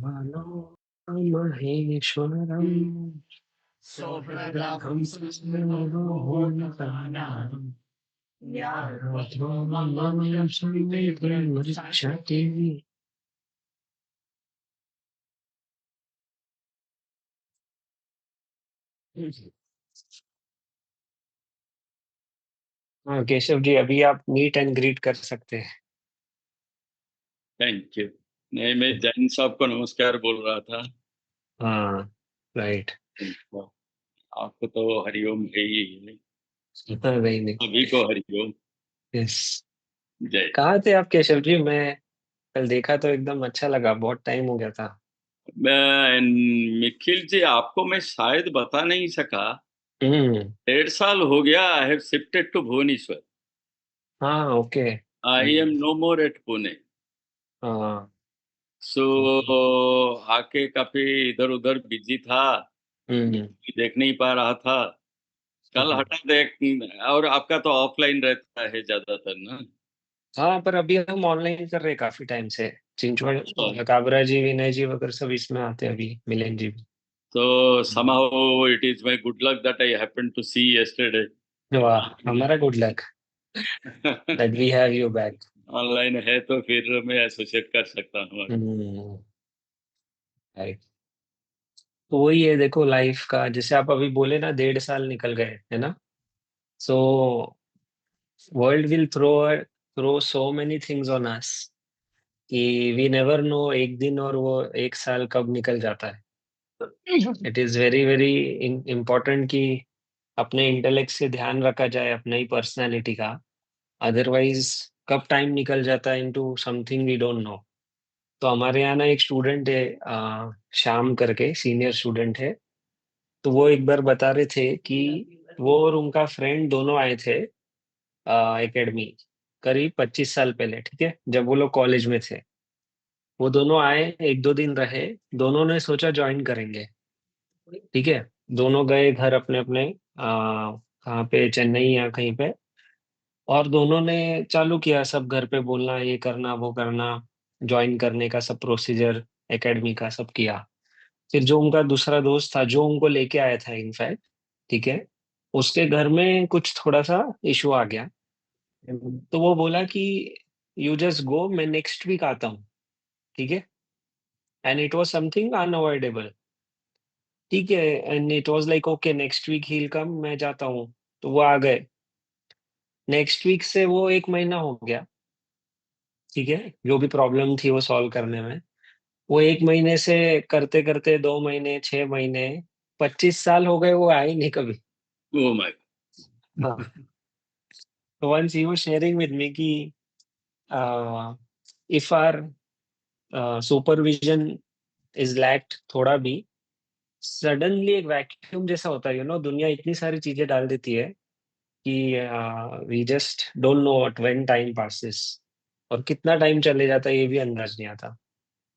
ब्रह्मणो महेश्वरम् सोऽप्रभं सर्वभूतानां व्याप्तो मम संविदुर्मुच्यते। हाँ केशव जी, अभी आप मीट एंड ग्रीट कर सकते हैं। Thank you. नहीं, मैं जैन साहब को नमस्कार बोल रहा था। हाँ राइट। आपको तो हरिओम है ही। नहीं नहीं। सभी को हरिओम। यस। जय। कहाँ थे आप केशव जी? मैं कल देखा तो एकदम अच्छा लगा, बहुत टाइम हो गया था। मैं निखिल जी, आपको मैं शायद बता नहीं सका। हम्म। 1.5 साल हो गया। I have shifted to Bhubaneswar. हाँ okay. I am no more at Pune. हाँ सो ओके। आके काफी इधर उधर बिजी था, हम्म। देख नहीं पा रहा था। कल हम्म। हटा देख। और आपका तो ऑफलाइन रहता है ज्यादातर ना। हाँ पर अभी हम ऑनलाइन कर रहे हैं काफी टाइम से। चिंचवड़, काबरा जी, विनय जी वगैरह सब इसमें आते हैं, अभी मिलन जी भी। So somehow it is my good luck that I happened to see yesterday. वाह, हमारा good luck that we have you back. Online है तो फिर मैं एसोसिएट कर सकता हूँ। राइट। तो वही है, देखो लाइफ का, जैसे आप अभी बोले ना, 1.5 साल निकल गए है ना। So world will throw so many things on us कि वी नेवर नो एक दिन और वो 1 साल कब निकल जाता है। It is very very important कि अपने इंटेलेक्ट से ध्यान रखा जाए, अपने ही पर्सनालिटी का। अदरवाइज कब टाइम निकल जाता है into something we don't know. तो हमारे यहाँ ना एक स्टूडेंट है, श्याम करके, सीनियर स्टूडेंट है। तो वो एक बार बता रहे थे कि वो और उनका फ्रेंड दोनों आए थे एकेडमी, करीब 25 साल पहले, ठीक है, जब वो लोग कॉलेज में थे। वो दोनों आए, 1-2 दिन रहे, दोनों ने सोचा ज्वाइन करेंगे, ठीक है। दोनों गए घर अपने अपने, कहाँ पे, चेन्नई या कहीं पे। और दोनों ने चालू किया सब घर पे बोलना, ये करना वो करना, ज्वाइन करने का सब प्रोसीजर, एकेडमी का सब किया। फिर जो उनका दूसरा दोस्त था, जो उनको लेके आया था इनफैक्ट, ठीक है, उसके घर में कुछ थोड़ा सा इशू आ गया। तो वो बोला कि यू जस्ट गो, मैं नेक्स्ट वीक आता हूँ, ठीक है। And it was something unavoidable, ठीक है। And it was like okay, next week ही कम, मैं जाता हूँ। तो वो आ गए। नेक्स्ट वीक से वो 1 महीना हो गया, ठीक है, जो भी प्रॉब्लम थी वो सॉल्व करने में। वो 1 महीने से करते करते 2 महीने, 6 महीने, 25 साल हो गए, वो आए ही नहीं कभी। Oh my. हाँ। तो once he was sharing with me कि if our supervision is lacked थोड़ा भी, सडनली एक वैक्यूम जैसा होता है, दुनिया इतनी सारी चीजें डाल देती है कि we just don't know what when time passes, और कितना टाइम चले जाता है ये भी अंदाज नहीं आता।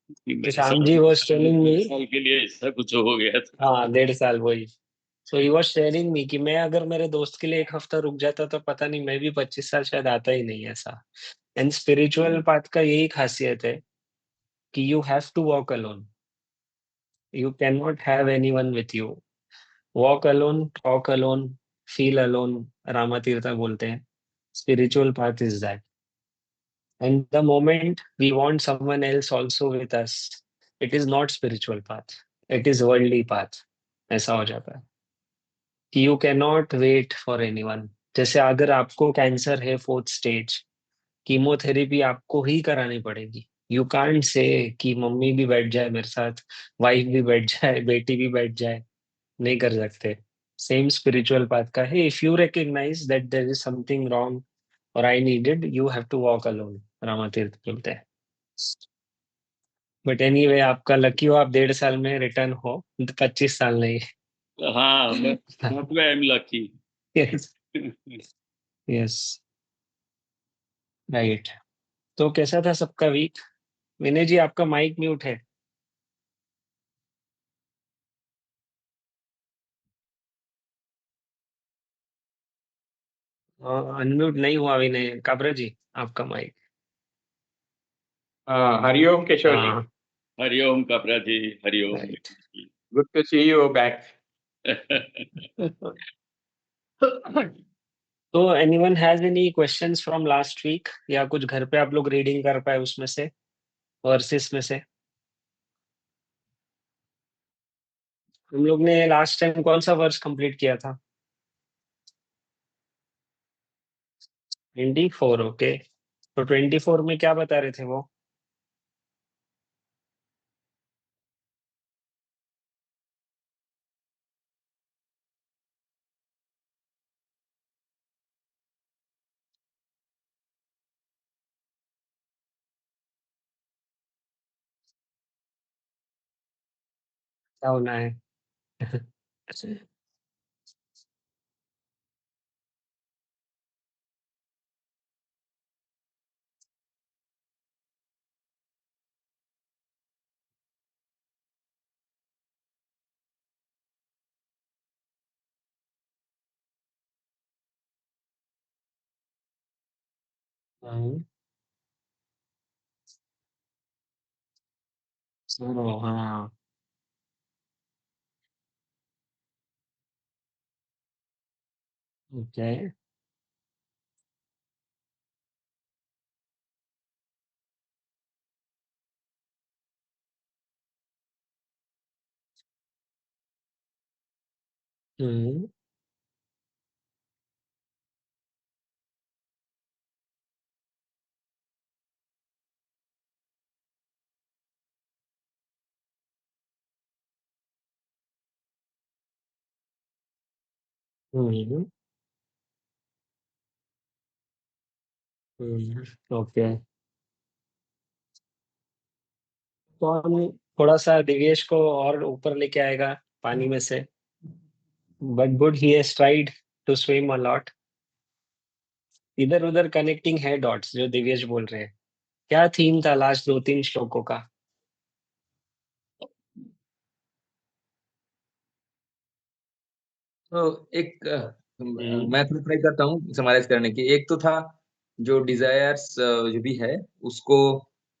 तो मेरे श्याम साथ जी वाज टेलिंग मी, 1 साल के लिए ऐसा कुछ हो गया था। हाँ 1.5 साल वही। सो ही वाज शेयरिंग मी कि मैं अगर मेरे दोस्त के लिए 1 हफ्ता रुक जाता तो पता नहीं, मैं भी 25 साल शायद आता ही नहीं ऐसा। एंड स्पिरिचुअल पाथ का यही खासियत है कि you have to walk alone, you can not have anyone with you. Walk alone, talk alone, feel alone, रामातीर्था बोलते हैं। Spiritual path is that. And the moment we want someone else also with us, it is not spiritual path, it is worldly path. ऐसा हो जाता है कि you can not wait for anyone. जैसे अगर आपको कैंसर है 4th स्टेज, कीमोथेरेपी आपको ही करानी पड़ेगी। यू कांट से कि मम्मी भी बैठ जाए मेरे साथ, वाइफ भी बैठ जाए, बेटी भी बैठ जाए, नहीं कर सकते। सेम स्पिरिचुअल पाथ का है, if you recognize that there is something wrong और I needed, you have to walk alone, Ramatirtha बोलते हैं। बट एनीवे, आपका लकी हो, आप 1.5 साल में रिटर्न हो, 25 साल नहीं। हाँ, मैं I am lucky. Yes. Yes. Right. तो कैसा था सबका वीक? विनय जी, आपका माइक म्यूट है। अनम्यूट नहीं हुआ विनय, काबरा जी, आपका माइक। हरिओम केशव जी। हाँ हरिओम कपरा जी, Hariom. Right. Good to see you back. तो anyone has any questions from last week या कुछ घर पे आप लोग रीडिंग कर पाए उसमें से वर्सेस में से? हम लोग ने लास्ट टाइम कौन सा वर्स कंप्लीट किया था? 24, ओके। तो 24 में क्या बता रहे थे वो? क्या होना है? हम्म, सुनो, हाँ। ओके। हम्म, हम्म, ओके। तो हम थोड़ा सा दिव्येश को और ऊपर लेके आएगा पानी में से। But good he has tried to swim a lot. इधर उधर कनेक्टिंग है डॉट्स जो दिव्येश बोल रहे हैं। क्या थीम था लास्ट 2-3 श्लोकों का? तो एक हम्म, मैं थोड़ा ट्राई करता हूँ समराइज करने की। एक तो था जो डिजायर्स जो भी है उसको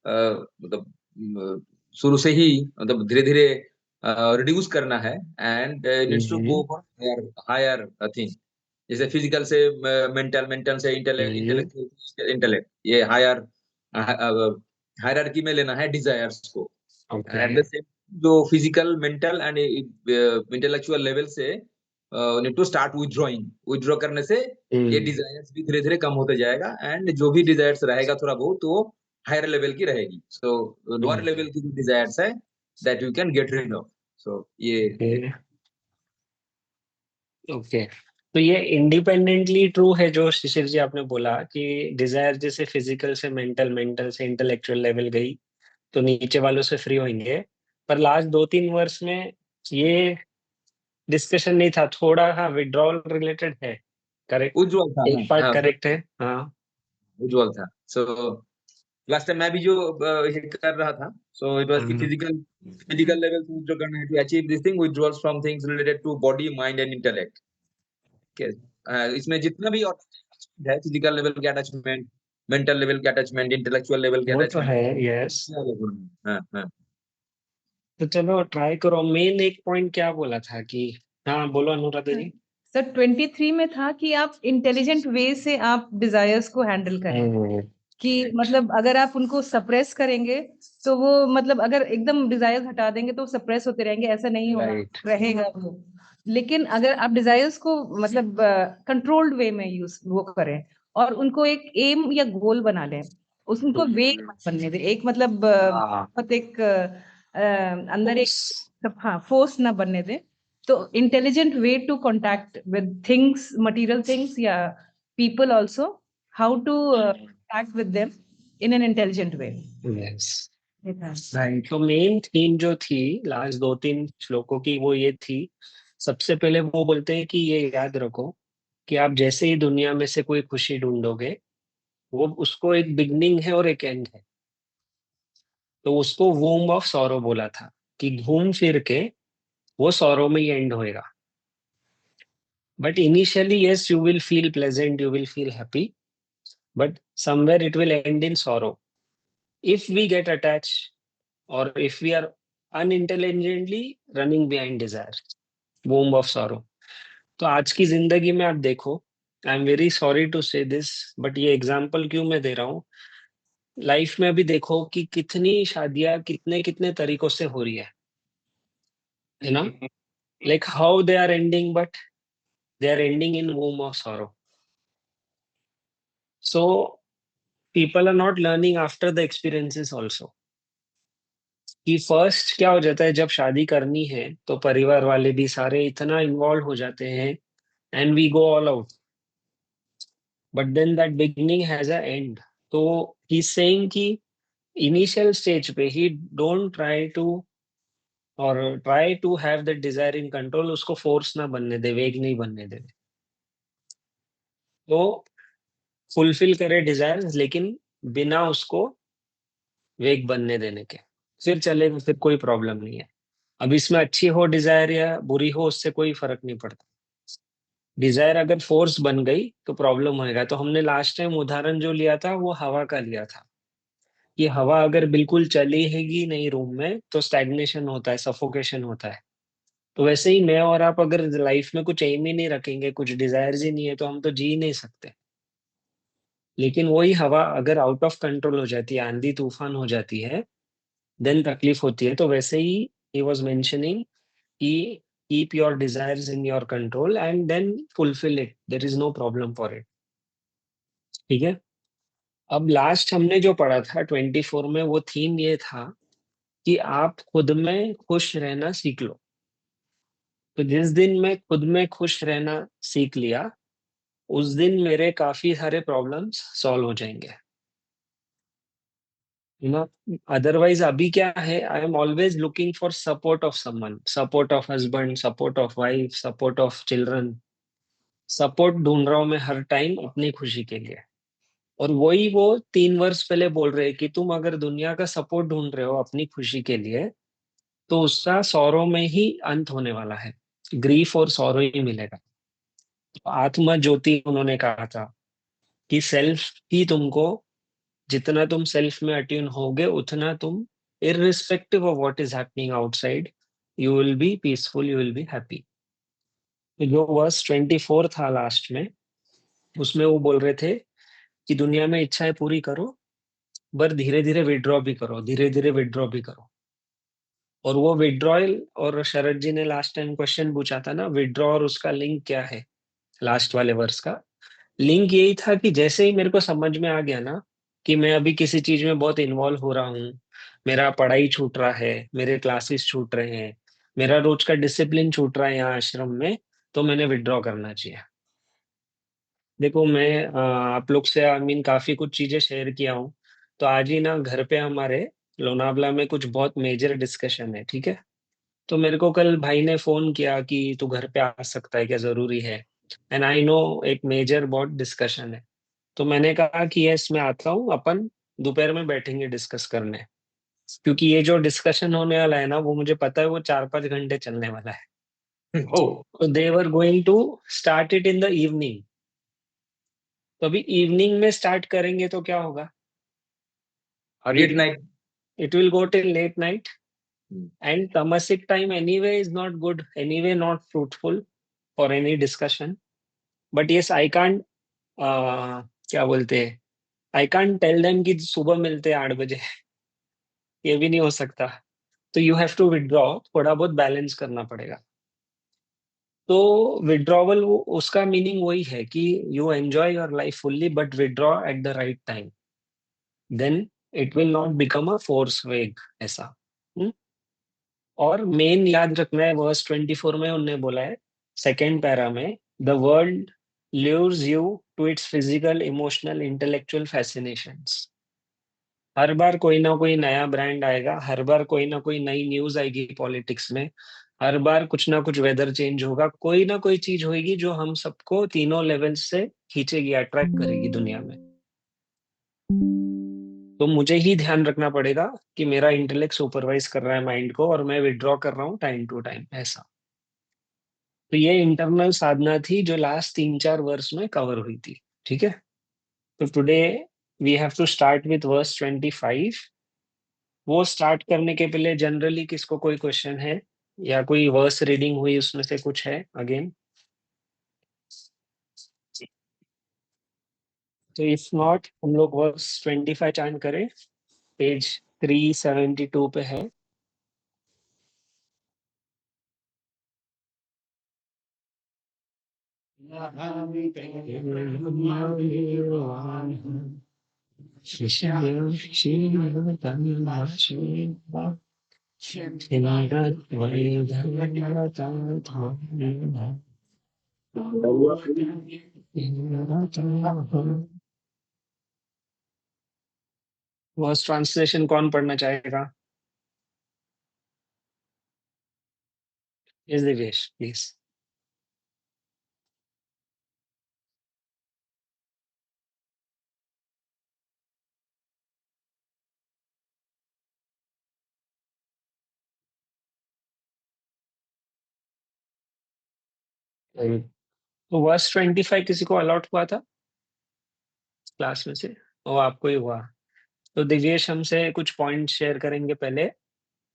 मतलब शुरू से ही मतलब धीरे धीरे रिड्यूस करना है and needs to go hmm, for higher thing. जैसे फिजिकल से मेंटल, मेंटल से हम्म, इंटेलेक्ट, इंटेलेक्ट, ये हायर हायरार्की में लेना है डिजायर्स को। ओके। एट द सेम जो physical, mental and intellectual level से need to start withdrawing. Withdraw करने से ये हम्म, डिजायर्स भी धीरे धीरे कम होते जाएगा एंड जो भी डिजायर्स रहेगा थोड़ा बहुत तो हायर लेवल की रहेगी। सो लोअर लेवल की जो डिजायर्स है that you can get rid of. So ये ओके, ओके। तो ये इंडिपेंडेंटली ट्रू है जो शिशिर जी आपने बोला कि डिजायर जैसे फिजिकल से मेंटल, मेंटल से इंटेलेक्चुअल लेवल गई तो नीचे वालों से फ्री होंगे। पर लास्ट 2-3 वर्ष में ये डिस्कशन नहीं था, थोड़ा हाँ विड्रॉल रिलेटेड है। करेक्ट। उज्जवल था। एक पार्ट हाँ, करेक्ट है, हाँ। उज्जवल था। सो लास्ट टाइम मैं भी जो ये कर रहा था, सो इट वाज की हम्म, फिजिकल, फिजिकल लेवल से जो करना है to achieve this thing withdrawals from things related to body, mind and intellect. इसमें जितना भी और है फिजिकल लेवल के अटैचमेंट, मेंटल लेवल के अटैचमेंट, इंटेलेक्चुअल लेवल के वो तो अटैचमेंट। है, यस। हाँ हाँ। तो चलो ट्राई करो। मेन एक पॉइंट क्या बोला था कि, हाँ बोलो अनुराधा जी। सर 23 में था कि आप इंटेलिजेंट वे से आप डिजायर्स को हैंडल करें। हम्म, कि मतलब अगर आप उनको सप्रेस करेंगे तो वो मतलब अगर एकदम डिजायर्स हटा देंगे तो सप्रेस होते रहेंगे, ऐसा नहीं होना राइट। रहेगा वो। लेकिन अगर आप डिजायर्स को मतलब कंट्रोल्ड वे में यूज वो करें और उनको एक एम या गोल बना लें, उनको वेग मत बनने दें। एक मतलब हाँ, बहुत एक अंदर एक हाँ फोर्स ना बनने दें। तो intelligent way to contact with things, material things या people also, how to act with them in an intelligent way. Yes, ये था। राइट। तो मेन थीम जो थी लास्ट 2-3 श्लोकों की वो ये थी। सबसे पहले वो बोलते हैं कि ये याद रखो कि आप जैसे ही दुनिया में से कोई खुशी ढूंढोगे, वो उसको एक बिगनिंग है और एक एंड है। तो उसको वूम ऑफ सॉरो बोला था कि घूम फिर के वो सॉरो में ही एंड होएगा। But initially yes, you will feel pleasant, you will feel happy, but somewhere it will end in sorrow if we get attach or if we are unintelligently running behind desire, womb of sorrow. तो आज की जिंदगी में आप देखो, I am very sorry to say this, but ये example क्यों मैं दे रहा हूँ, लाइफ में अभी देखो कि कितनी शादियां कितने कितने तरीकों से हो रही है ना, like how they are ending, but they are ending in womb of sorrow. So people are not learning after the experiences also, कि फर्स्ट क्या हो जाता है जब शादी करनी है तो परिवार वाले भी सारे इतना इन्वॉल्व हो जाते हैं and we go all out, but then that beginning has a end. तो ही सेइंग कि इनिशियल स्टेज पे ही डोंट ट्राई टू और try to have the desire in control, उसको फोर्स ना बनने दे, वेग नहीं बनने दे. तो फुलफिल करे डिजायर लेकिन बिना उसको वेग बनने देने के, फिर चलेगा, फिर कोई प्रॉब्लम नहीं है. अब इसमें अच्छी हो डिजायर या बुरी हो उससे कोई फर्क नहीं पड़ता. डिजायर अगर फोर्स बन गई तो प्रॉब्लम होएगा. तो हमने लास्ट टाइम उदाहरण जो लिया था वो हवा का लिया था, कि हवा अगर बिल्कुल चली हैगी नहीं रूम में तो स्टैग्नेशन होता है, सफोकेशन होता है. तो वैसे ही मैं और आप अगर लाइफ में कुछ एम ही नहीं रखेंगे, कुछ डिजायर्स ही नहीं है, तो हम तो जी नहीं सकते. लेकिन वही हवा अगर आउट ऑफ कंट्रोल हो जाती है, आंधी तूफान हो जाती है, देन तकलीफ होती है. तो वैसे ही ही वॉज मेंशनिंग कि keep your desires in your control and then fulfil it, there is no problem for it. ठीक है. अब लास्ट हमने जो पढ़ा था 24 में, वो थीम ये था कि आप खुद में खुश रहना सीख लो. तो जिस दिन मैं खुद में खुश रहना सीख लिया, उस दिन मेरे काफी सारे प्रॉब्लम्स सॉल्व हो जाएंगे. यू नो, अदरवाइज अभी क्या है, I am always looking for support of someone, support of husband, support of wife, support of children. Support ढूंढ रहा हूँ मैं हर टाइम अपनी खुशी के लिए. और वही वो 3 वर्ष पहले बोल रहे हैं कि तुम अगर दुनिया का सपोर्ट ढूंढ रहे हो अपनी खुशी के लिए, तो उसका सौरों में ही अंत होने वाला है, ग्रीफ और सौरों ही मिलेगा. तो आत्मा ज्योति उन्होंने कहा था कि सेल्फ ही तुमको, जितना तुम सेल्फ में अट्यून होगे उतना तुम irrespective of what is happening outside, you will be peaceful, you will be happy. जो वर्स 24 था लास्ट में, उसमें वो बोल रहे थे कि दुनिया में इच्छाएं पूरी करो, पर धीरे धीरे विड्रॉ भी करो, धीरे धीरे विड्रॉ भी करो. और वो विड्रॉयल, और शरद जी ने लास्ट टाइम क्वेश्चन पूछा था ना, विड्रॉ और उसका लिंक क्या है, लास्ट वाले वर्स का लिंक यही था कि जैसे ही मेरे को समझ में आ गया ना कि मैं अभी किसी चीज में बहुत इन्वॉल्व हो रहा हूँ, मेरा पढ़ाई छूट रहा है, मेरे क्लासेस छूट रहे हैं, मेरा रोज का डिसिप्लिन छूट रहा है यहाँ आश्रम में, तो मैंने विड्रॉ करना चाहिए. देखो मैं आप लोग से आई मीन काफी कुछ चीजें शेयर किया हूँ. तो आज ही ना घर पे हमारे लोनावला में कुछ बहुत मेजर डिस्कशन है. ठीक है. तो मेरे को कल भाई ने फोन किया कि तू घर पे आ सकता है क्या, जरूरी है. एंड आई नो एक मेजर बहुत डिस्कशन है. तो मैंने कहा कि यस मैं आता हूँ, अपन दोपहर में बैठेंगे डिस्कस करने. क्योंकि ये जो डिस्कशन होने वाला है ना, वो मुझे पता है वो 4-5 घंटे चलने वाला है. Oh, तो they were going to start it in the evening. तो अभी इवनिंग में स्टार्ट करेंगे तो क्या होगा, late night. It will go till late night. Hmm. And tamasic time anyway is not good, anyway not fruitful for any discussion. But yes I can't, क्या बोलते हैं, आई कांट टेल देम कि सुबह मिलते हैं 8 बजे. ये भी नहीं हो सकता. तो यू हैव टू विड्रॉ, थोड़ा बहुत बैलेंस करना पड़ेगा. तो विड्रॉवल उसका मीनिंग वही है कि you enjoy your life fully but withdraw at the right time, then it will not become a force वेग ऐसा. हम्म? और मेन याद रखना है, वर्स 24 में उन्होंने बोला है सेकेंड पैरा में, the world lures you to its physical, emotional, intellectual fascinations. हर बार कोई ना कोई नया ब्रांड आएगा, हर बार कोई ना कोई नई न्यूज आएगी पॉलिटिक्स में, हर बार कुछ ना कुछ वेदर चेंज होगा, कोई ना कोई चीज होगी जो हम सबको तीनों लेवल्स से खींचेगी, अट्रैक्ट करेगी दुनिया में. तो मुझे ही ध्यान रखना पड़ेगा कि मेरा इंटेलेक्ट सुपरवाइज कर रहा है माइंड को और मैं विड्रॉ कर रहा हूँ टाइम टू टाइम ऐसा. तो ये इंटरनल साधना थी जो लास्ट 3-4 वर्ष में कवर हुई थी. ठीक है. तो today we have to start with verse 25. वो स्टार्ट करने के पहले जनरली किसको कोई क्वेश्चन है या कोई वर्स रीडिंग हुई उसमें से कुछ है अगेन? तो इफ नॉट हम लोग वर्स 25 चांट करें, पेज 372 पे है। वर्स ट्रांसलेशन कौन पढ़ना चाहेगा? Yes, Divesh please. तो वर्स 25 किसी को अलॉट हुआ था क्लास में से? वो आपको ही हुआ। तो दिव्येश हमसे कुछ पॉइंट शेयर करेंगे पहले,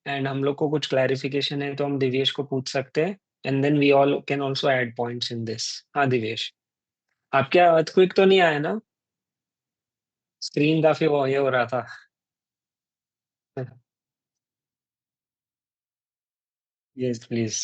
एंड हम लोग को कुछ क्लैरिफिकेशन है तो हम दिव्येश को पूछ सकते हैं, and then we all can also add points in this. हाँ दिव्येश, आपके अर्थक्वेक तो नहीं आया ना? स्क्रीन काफी वो ये हो रहा था। Yes please.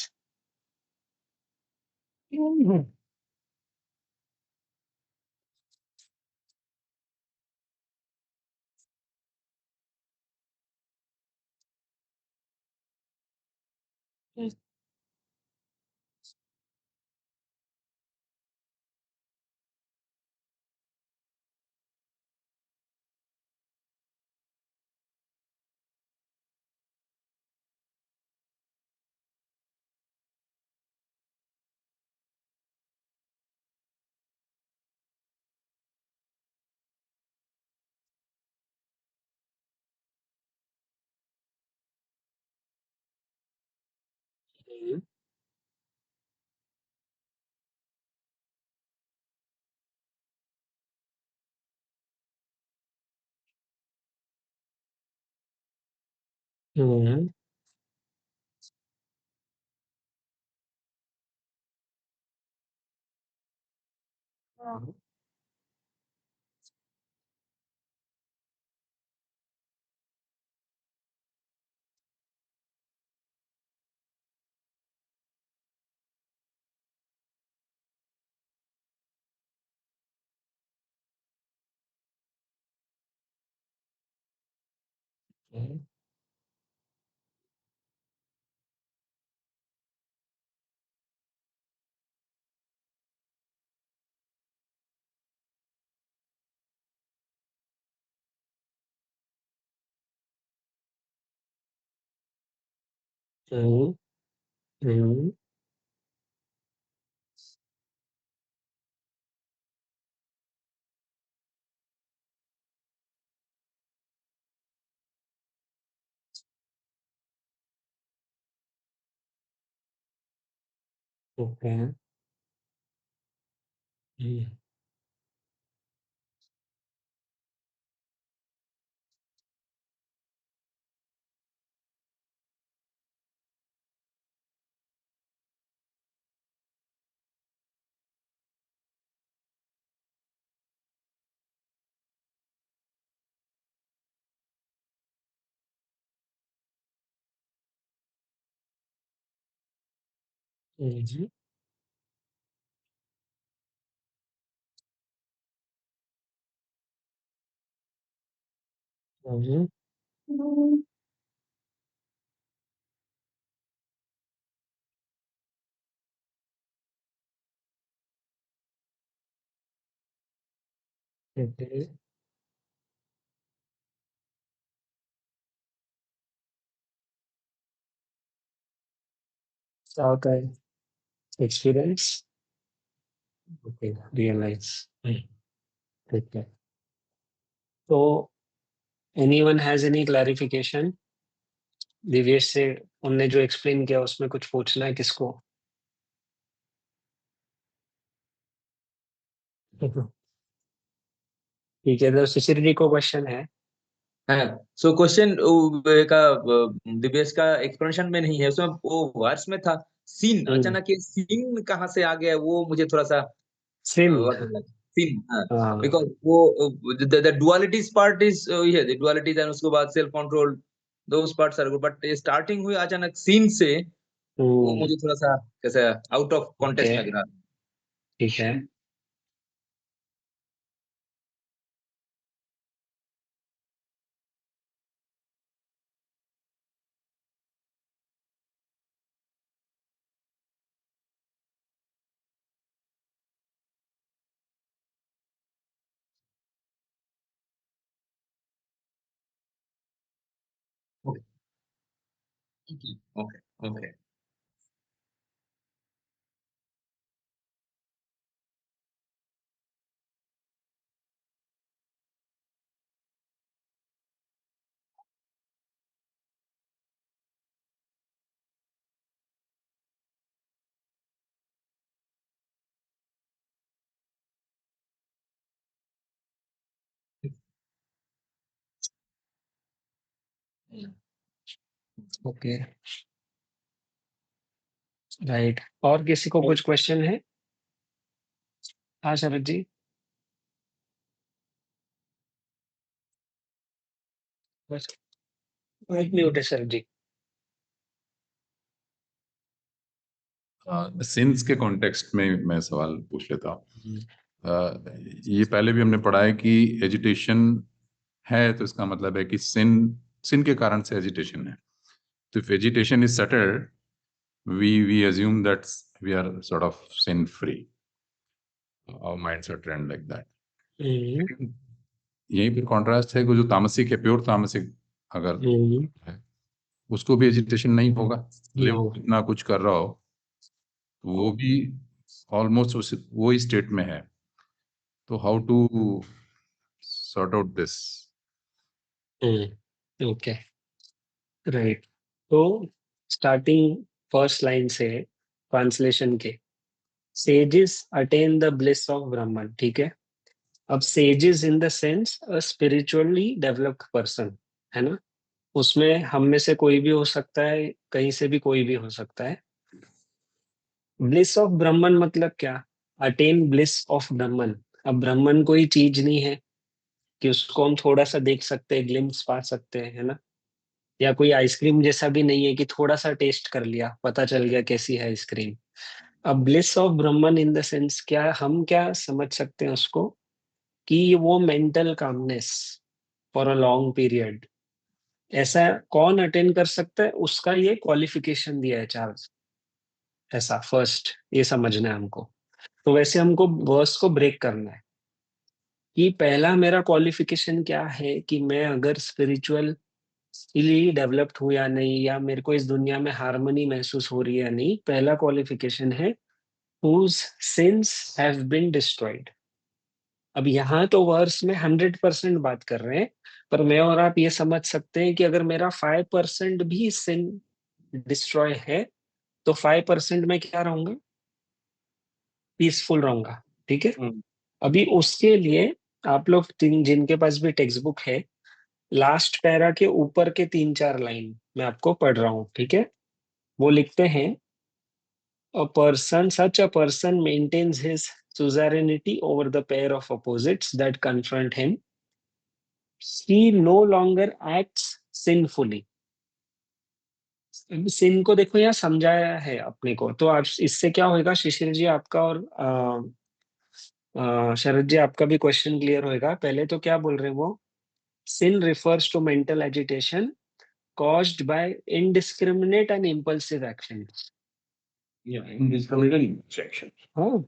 ओके। क्या होता है एक्सपीरियंस? Okay, realise. ठीक है। तो anyone has any clarification Divyesh से? उनने जो एक्सप्लेन किया उसमें कुछ पूछना है किसको? ठीक है, तो शिशिर जी को क्वेश्चन है हाँ, सो क्वेश्चन का दिव्यस का एक्सप्लेनेशन में नहीं है, उसमें वो वर्ड्स में था सीन, अचानक ये सीन कहाँ से आ गया, वो मुझे थोड़ा सा सिन। सीन, हाँ बिकॉज वो द डुअलिटीज पार्ट इज ये द डुअलिटीज एंड उसके बाद self control, those parts are good, but starting हुई अचानक सीन से, वो मुझे थोड़ा सा कैसे आउट ऑफ कॉन्टेक्स्ट ओके लग रहा। ठीक है। Okay okay okay okay right. और किसी को कुछ क्वेश्चन है? हाँ शरद जी। बस माइक म्यूट है शरद जी। सिंस के कॉन्टेक्स्ट में मैं सवाल पूछ लेता हूँ। ये पहले भी हमने पढ़ा है कि एजिटेशन है तो इसका मतलब है कि सिन के कारण से एजिटेशन है। तो if agitation is settled, we assume that we are sort of sin free, our minds are trained like that. यहीं पर कॉन्ट्रास्ट है कि जो तामसिक है, प्योर तामसिक अगर है, उसको भी एजिटेशन नहीं होगा, लिव इतना कुछ कर रहा हो, वो भी ऑलमोस्ट वो ही स्टेट में है। तो how to sort out this? Okay right. तो स्टार्टिंग फर्स्ट लाइन से ट्रांसलेशन के, sages attain the bliss of Brahman, ठीक है। अब sages in the sense a spiritually developed person, है ना। उसमें हम में से कोई भी हो सकता है, कहीं से भी कोई भी हो सकता है। ब्लिस ऑफ ब्रह्मन मतलब क्या? अटेन ब्लिस ऑफ ब्रह्मन। अब ब्रह्मन कोई चीज नहीं है कि उसको हम थोड़ा सा देख सकते हैं, ग्लिम्स पा सकते हैं, है ना। या कोई आइसक्रीम जैसा भी नहीं है कि थोड़ा सा टेस्ट कर लिया पता चल गया कैसी है आइसक्रीम। अब bliss of Brahman in the sense क्या, हम क्या समझ सकते हैं उसको, कि वो mental calmness for a long period, ऐसा कौन अटेन कर सकता है, उसका ये क्वालिफिकेशन दिया है चार्ल्स। ऐसा फर्स्ट ये समझना है हमको। तो वैसे हमको वर्स को ब्रेक करना है कि पहला मेरा क्वालिफिकेशन क्या है, कि मैं अगर स्पिरिचुअल डेवलप्ड हूँ या नहीं, या मेरे को इस दुनिया में हार्मनी महसूस हो रही है या नहीं। पहला क्वालिफिकेशन है whose sins have been destroyed। अब यहाँ तो वर्स में 100% बात कर रहे हैं, पर मैं और आप ये समझ सकते हैं कि अगर मेरा 5% भी सिन डिस्ट्रॉय है, तो 5% में क्या रहूंगा, पीसफुल रहूंगा, ठीक है। अभी उसके लिए आप लोग जिनके पास भी टेक्स्ट बुक है, लास्ट पैरा के ऊपर के 3-4 लाइन मैं आपको पढ़ रहा हूँ, ठीक है। वो लिखते हैं, such a person maintains his suzerainty over the pair of opposites that confront him. He no longer acts sinfully। सिन को देखो यहाँ समझाया है अपने को, तो आज इससे क्या होगा शिशिर जी आपका, और शरद जी आपका भी क्वेश्चन क्लियर होएगा। पहले तो क्या बोल रहे हैं वो, sin refers to mental agitation caused by indiscriminate and impulsive actions। indiscriminate action। हाँ,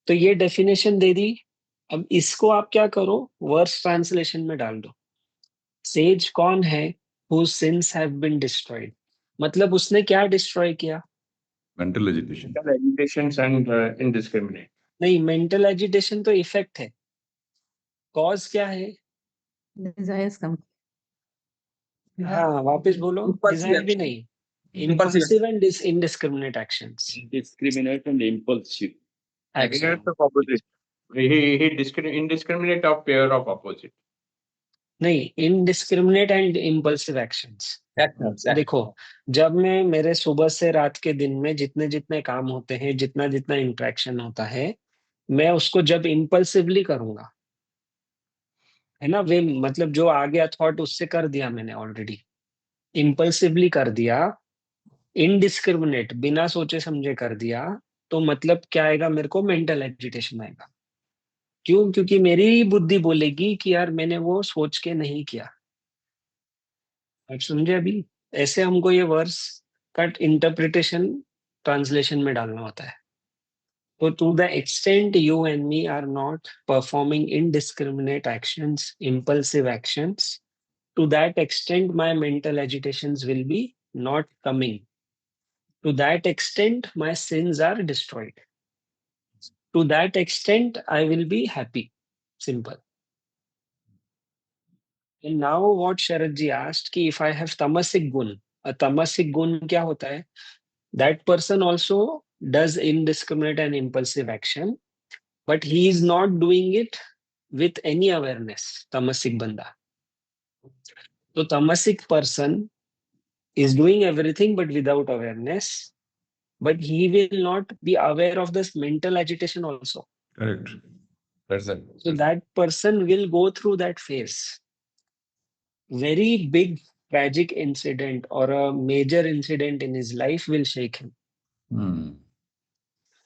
तो ये डेफिनेशन दे दी। अब इसको आप क्या करो, वर्स ट्रांसलेशन में डाल दो। सेज कौन है? whose sins have been destroyed। मतलब उसने क्या डिस्ट्रॉय किया? Mental agitation. agitations and indiscriminate। नहीं, मेंटल एजिटेशन तो इफेक्ट है, कॉज क्या है? Desires come. हाँ वापस बोलो। डिजायर भी नहीं, impulsive and indiscriminate actions। Indiscriminate and impulsive Action। of opposite। He indiscriminate of pair of opposite। नहीं, indiscriminate and impulsive actions. Actions, देखो, जब मैं मेरे सुबह से रात के दिन में जितने जितने काम होते हैं, जितना जितना इंटरेक्शन होता है, मैं उसको जब इम्पल्सिवली करूंगा, है ना, वे मतलब जो आ गया थॉट उससे कर दिया मैंने ऑलरेडी, इम्पल्सिवली कर दिया, इनडिस्क्रिमिनेट बिना सोचे समझे कर दिया, तो मतलब क्या आएगा, मेरे को मेंटल एजिटेशन आएगा। क्यों? क्योंकि मेरी बुद्धि बोलेगी कि यार मैंने वो सोच के नहीं किया। आप समझे? अभी ऐसे हमको ये वर्स का इंटरप्रिटेशन ट्रांसलेशन में डालना होता है। So to the extent you and me are not performing indiscriminate actions, impulsive actions, to that extent my mental agitations will be not coming. To that extent my sins are destroyed. To that extent I will be happy. Simple. And now what Sharad ji asked कि if I have tamasic gun, a tamasic gun क्या होता है? That person also does indiscriminate and impulsive action, but he is not doing it with any awareness. Tamasic banda. So tamasic person is doing everything but without awareness, but he will not be aware of this mental agitation also. Correct. That's it. So that person will go through that phase. Very big tragic incident or a major incident in his life will shake him. Hmm.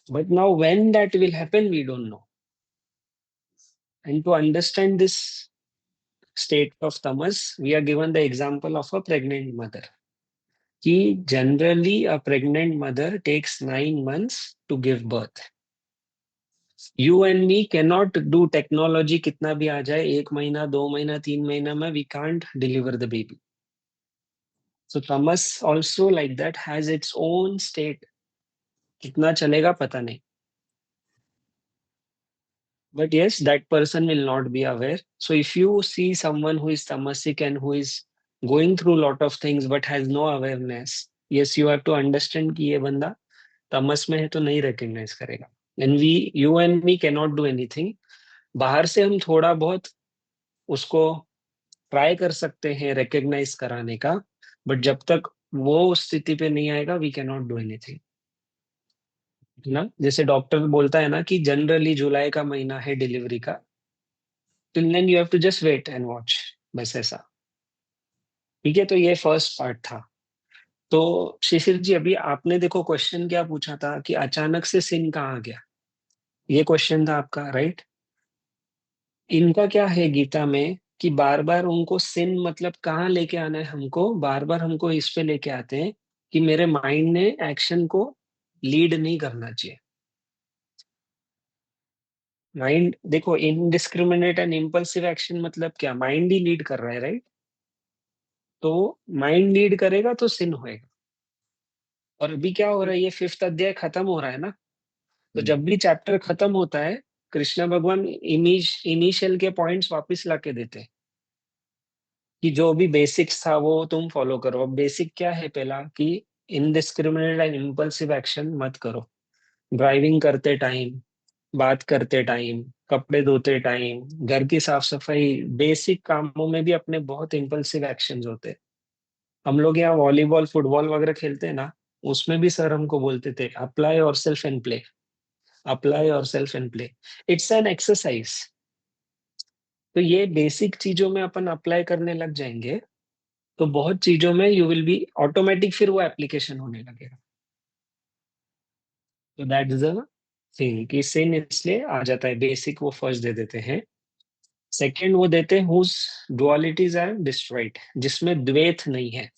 But now when that will happen, we don't know. And to understand this state of tamas, we are given the example of a pregnant mother. Ki generally a pregnant mother takes 9 months to give birth. You and me cannot do technology kitna bhi aa jaye, 1 mahina, 2 mahina, 3 mahina mein, we can't deliver the baby. So tamas also like that has its own state. Kitna chalega pata nahi. But yes, that person will not be aware. So if you see someone who is tamasic and who is going through a lot of things but has no awareness, yes, you have to understand कि ये बंदा तमस में है तो नहीं recognize करेगा. And you and me cannot do anything. बाहर से हम थोड़ा बहुत उसको ट्राई कर सकते हैं recognize कराने का, but जब तक वो उस स्थिति पे नहीं आएगा, we cannot do anything. है ना? जैसे डॉक्टर बोलता है ना कि जनरली जुलाई का महीना है डिलीवरी का, till then you have to just wait and watch. बस ऐसा. ठीक है, तो ये फर्स्ट पार्ट था. तो शिशिर जी, अभी आपने देखो क्वेश्चन क्या पूछा था कि अचानक से सिन कहाँ आ गया, ये क्वेश्चन था आपका, राइट? इनका क्या है गीता में कि बार बार उनको सिन मतलब कहाँ लेके आना है हमको, बार बार हमको इस पे लेके आते हैं कि मेरे माइंड ने एक्शन को लीड नहीं करना चाहिए. माइंड देखो, इनडिस्क्रिमिनेट एंड इम्पल्सिव एक्शन मतलब क्या, माइंड ही लीड कर रहा है, राइट? तो माइंड लीड करेगा तो सिन होएगा. और अभी क्या हो रहा है, ये 5th अध्याय खत्म हो रहा है ना, तो जब भी चैप्टर खत्म होता है, कृष्ण भगवान इनिशियल के पॉइंट्स वापस लाके देते हैं कि जो भी बेसिक्स था वो तुम फॉलो करो. अब बेसिक क्या है, पहला कि इनडिस्क्रिमिनेट एंड इम्पल्सिव एक्शन मत करो. ड्राइविंग करते टाइम, बात करते टाइम, कपड़े धोते टाइम, घर की साफ सफाई, बेसिक कामों में भी अपने बहुत इम्पल्सिव एक्शंस होते हैं. हम लोग यहाँ वॉलीबॉल फुटबॉल वगैरह खेलते हैं ना, उसमें भी सर हमको बोलते थे apply yourself and play, apply yourself and play. It's an exercise. तो ये बेसिक चीजों में अपन अप्लाई करने लग जाएंगे तो बहुत चीजों में यू विल बी ऑटोमेटिक, फिर वो एप्लीकेशन होने लगेगा. तो दैट इज अ थिंग कि सिन इसलिए आ जाता है. बेसिक वो फर्स्ट दे देते हैं. सेकंड वो देते हैं हुज डुअलिटीज आर डिस्ट्रॉइड, जिसमें द्वैत नहीं है.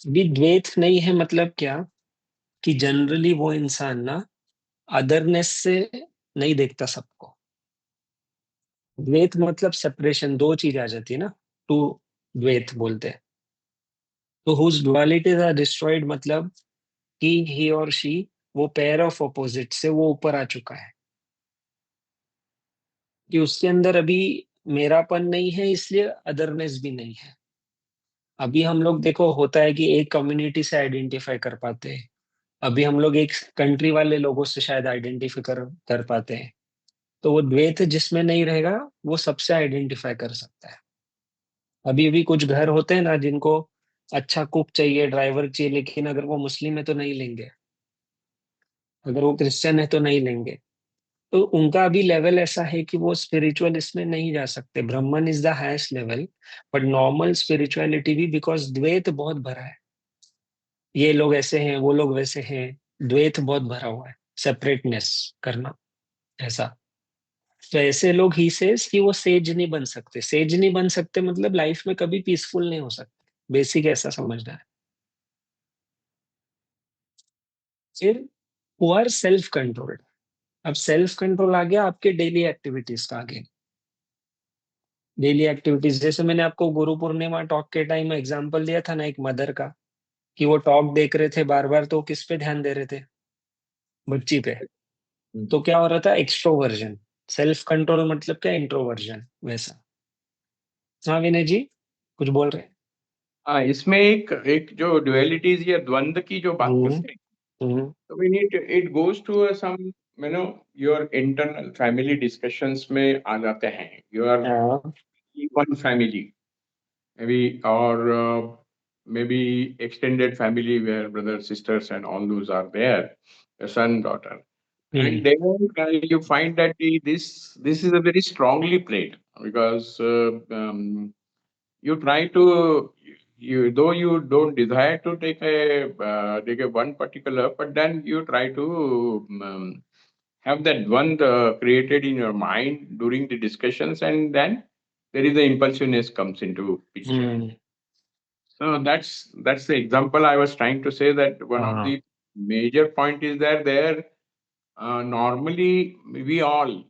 भी द्वैत नहीं है मतलब क्या, कि जनरली वो इंसान ना अदरनेस से नहीं देखता सबको. द्वैत मतलब सेपरेशन, दो चीज आ जाती है ना, टू द्वैत बोलते हैं. तो हुज डुअलिटीज आर डिस्ट्रॉइड मतलब कि ही और शी, वो पेयर ऑफ ऑपोजिट से वो ऊपर आ चुका है, कि उसके अंदर अभी मेरापन नहीं है, इसलिए अदरनेस भी नहीं है. अभी हम लोग देखो, होता है कि एक कम्युनिटी से आइडेंटिफाई कर पाते हैं, अभी हम लोग एक कंट्री वाले लोगों से शायद आइडेंटिफाई कर पाते हैं, तो वो द्वैत जिसमें नहीं रहेगा वो सबसे आइडेंटिफाई कर सकता है। अभी भी कुछ घर होते हैं ना जिनको अच्छा कुक चाहिए, ड्राइवर चाहिए, लेकिन अगर वो मुस्लिम है तो नहीं लेंगे, अगर वो क्रिश्चियन है तो नहीं लेंगे। तो उनका अभी लेवल ऐसा है कि वो स्पिरिचुअल इसमें नहीं जा सकते। ब्राह्मण is the highest level, but normal spirituality भी, बिकॉज द्वैत बहुत भरा है, ये लोग ऐसे हैं वो लोग वैसे हैं, द्वैत बहुत भरा हुआ है, सेपरेटनेस करना ऐसा। तो ऐसे लोग ही सेज कि वो सेज नहीं बन सकते। सेज नहीं बन सकते मतलब लाइफ में कभी पीसफुल नहीं हो सकते, बेसिक ऐसा समझना है। फिर पुअर सेल्फ कंट्रोल। अब सेल्फ कंट्रोल आ गया आपके डेली एक्टिविटीज का। आगे डेली एक्टिविटीज, जैसे मैंने आपको गुरु पूर्णिमा टॉक के टाइम एग्जांपल दिया था ना एक मदर का, कि वो टॉक देख रहे थे बार बार, तो वो किस पे ध्यान दे रहे थे? बच्ची पे। तो क्या हो रहा था? एक्सट्रोवर्जन। सेल्फ कंट्रोल मतलब क्या? इंट्रोवर्जन वैसा। हाँ विनय जी कुछ बोल रहे हैं? हाँ, इसमें एक एक जो ड्युअलिटीज या द्वंद्व की जो बात हम्म, करते हैं, हम्म, तो we need it goes to some your internal family discussions में आ जाते हैं। योर हाँ, one family maybe or maybe extended family where brothers, sisters, and all those are there, a son, daughter, and then you find that this is a very strongly played because you try to you though you don't desire to take a one particular, but then you try to have that one created in your mind during the discussions, and then there is the impulsiveness comes into picture. So that's the example I was trying to say, that one of the major point is that there normally we all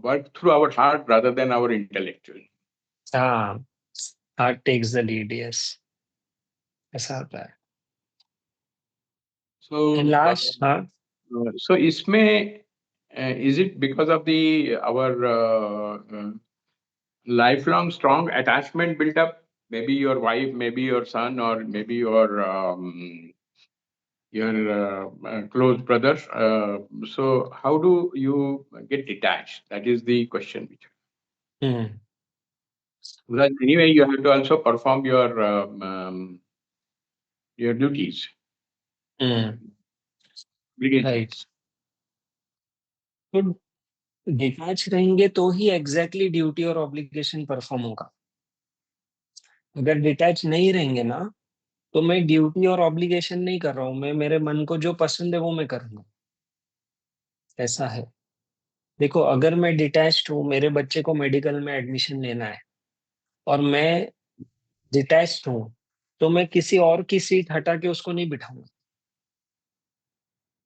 work through our heart rather than our intellectual. हाँ, heart takes the lead, yes, ऐसा होता है। So last, हाँ, so इसमें is it because of the our lifelong strong attachment built up? Maybe your wife, maybe your son, or maybe your close brother. So how do you get detached? That is the question. Because anyway, you have to also perform your duties. Right. तो detach रहेंगे तो ही exactly duty और obligation perform होगा। अगर detach नहीं रहेंगे ना, तो मैं ड्यूटी और ऑब्लिगेशन नहीं कर रहा हूँ, मैं मेरे मन को जो पसंद है वो मैं करूंगा, ऐसा है। देखो अगर मैं डिटैच्ड हूँ, मेरे बच्चे को मेडिकल में एडमिशन लेना है और मैं डिटैच्ड हूँ, तो मैं किसी और की सीट हटा के उसको नहीं बिठाऊंगा।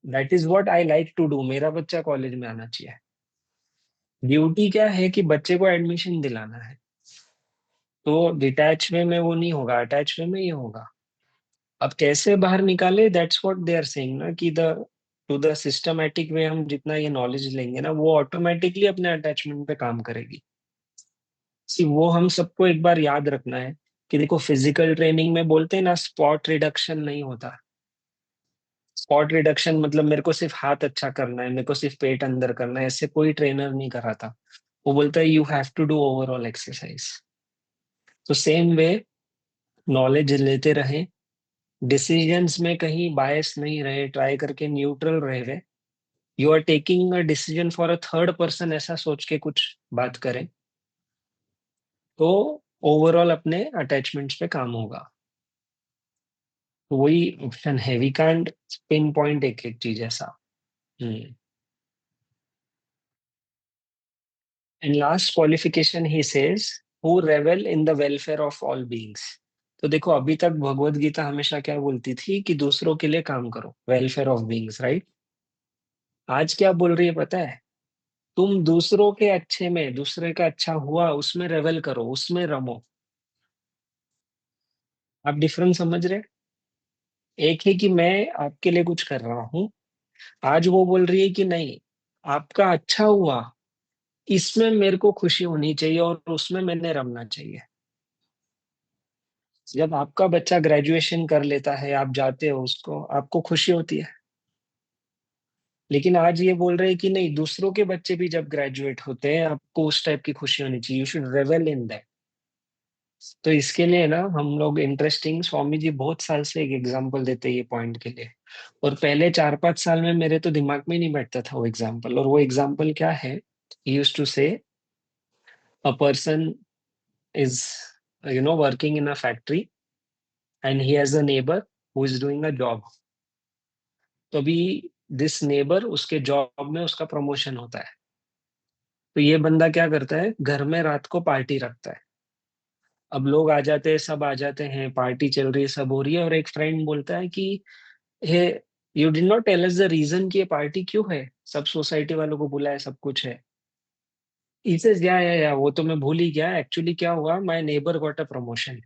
That is what I like to do. मेरा बच्चा कॉलेज में आना चाहिए। ड्यूटी क्या है कि बच्चे को एडमिशन दिलाना है। तो डिटैच में वो नहीं होगा, अटैच में ये होगा। अब कैसे बाहर निकाले? That's what they are saying ना, कि the to the systematic way हम जितना ये नॉलेज लेंगे ना, वो ऑटोमेटिकली अपने अटैचमेंट पे काम करेगी। सी वो हम सबको एक बार याद रखना है कि देखो फिजिकल ट्रेनिंग में बोलते हैं ना, स्पॉट रिडक्शन नहीं होता। स्पॉट रिडक्शन मतलब मेरे को सिर्फ हाथ अच्छा करना है, मेरे को सिर्फ पेट अंदर करना है, ऐसे कोई ट्रेनर नहीं कर रहा था। वो बोलता है you have to do overall exercise. तो सेम वे नॉलेज लेते रहें, डिसीजंस में कहीं बायस नहीं रहे, ट्राई करके न्यूट्रल रहे। You are taking a decision for a third person, ऐसा सोच के कुछ बात करें तो ओवरऑल अपने अटैचमेंट्स पे काम होगा। तो वही ऑप्शन है, वी कांट पिन पॉइंट एक एक चीज ऐसा। And last qualification he says who रेवेल in the welfare of all beings. तो देखो अभी तक भगवत गीता हमेशा क्या बोलती थी कि दूसरों के लिए काम करो, वेलफेयर ऑफ बीइंग्स, राइट। आज क्या बोल रही है पता है? तुम दूसरों के अच्छे में, दूसरे का अच्छा हुआ उसमें रेवेल करो, उसमें रमो। आप डिफरेंस समझ रहे? एक है कि मैं आपके लिए कुछ कर रहा हूँ, आज वो बोल रही है कि नहीं, आपका अच्छा हुआ इसमें मेरे को खुशी होनी चाहिए और उसमें मैंने रमना चाहिए। जब आपका बच्चा ग्रेजुएशन कर लेता है, आप जाते हो उसको, आपको खुशी होती है? लेकिन आज ये बोल रहे हैं कि नहीं, दूसरों के बच्चे भी जब ग्रेजुएट होते हैं आपको उस टाइप की खुशी होनी चाहिए, यू शुड रेवेल इन दैट। तो इसके लिए ना हम लोग इंटरेस्टिंग, स्वामी जी बहुत साल से एक एग्जांपल देते हैं ये पॉइंट के लिए, और पहले 4-5 साल में मेरे तो दिमाग में नहीं बैठता था वो एग्जांपल। और वो एग्जांपल क्या है, ही यूज्ड टू से a person is working in a factory and he has a neighbor who is doing a job। तो अभी दिस नेबर, उसके जॉब में उसका प्रमोशन होता है, तो ये बंदा क्या करता है, घर में रात को पार्टी रखता है। अब लोग आ जाते हैं, सब आ जाते हैं, पार्टी चल रही है, सब हो रही है, और एक फ्रेंड बोलता है कि hey, you did not tell us the reason कि ये पार्टी क्यों है, सब सोसाइटी वालों को बुलाया, सब कुछ है। ही सेज या वो तो मैं भूल ही गया, एक्चुअली क्या हुआ, my neighbour got a promotion.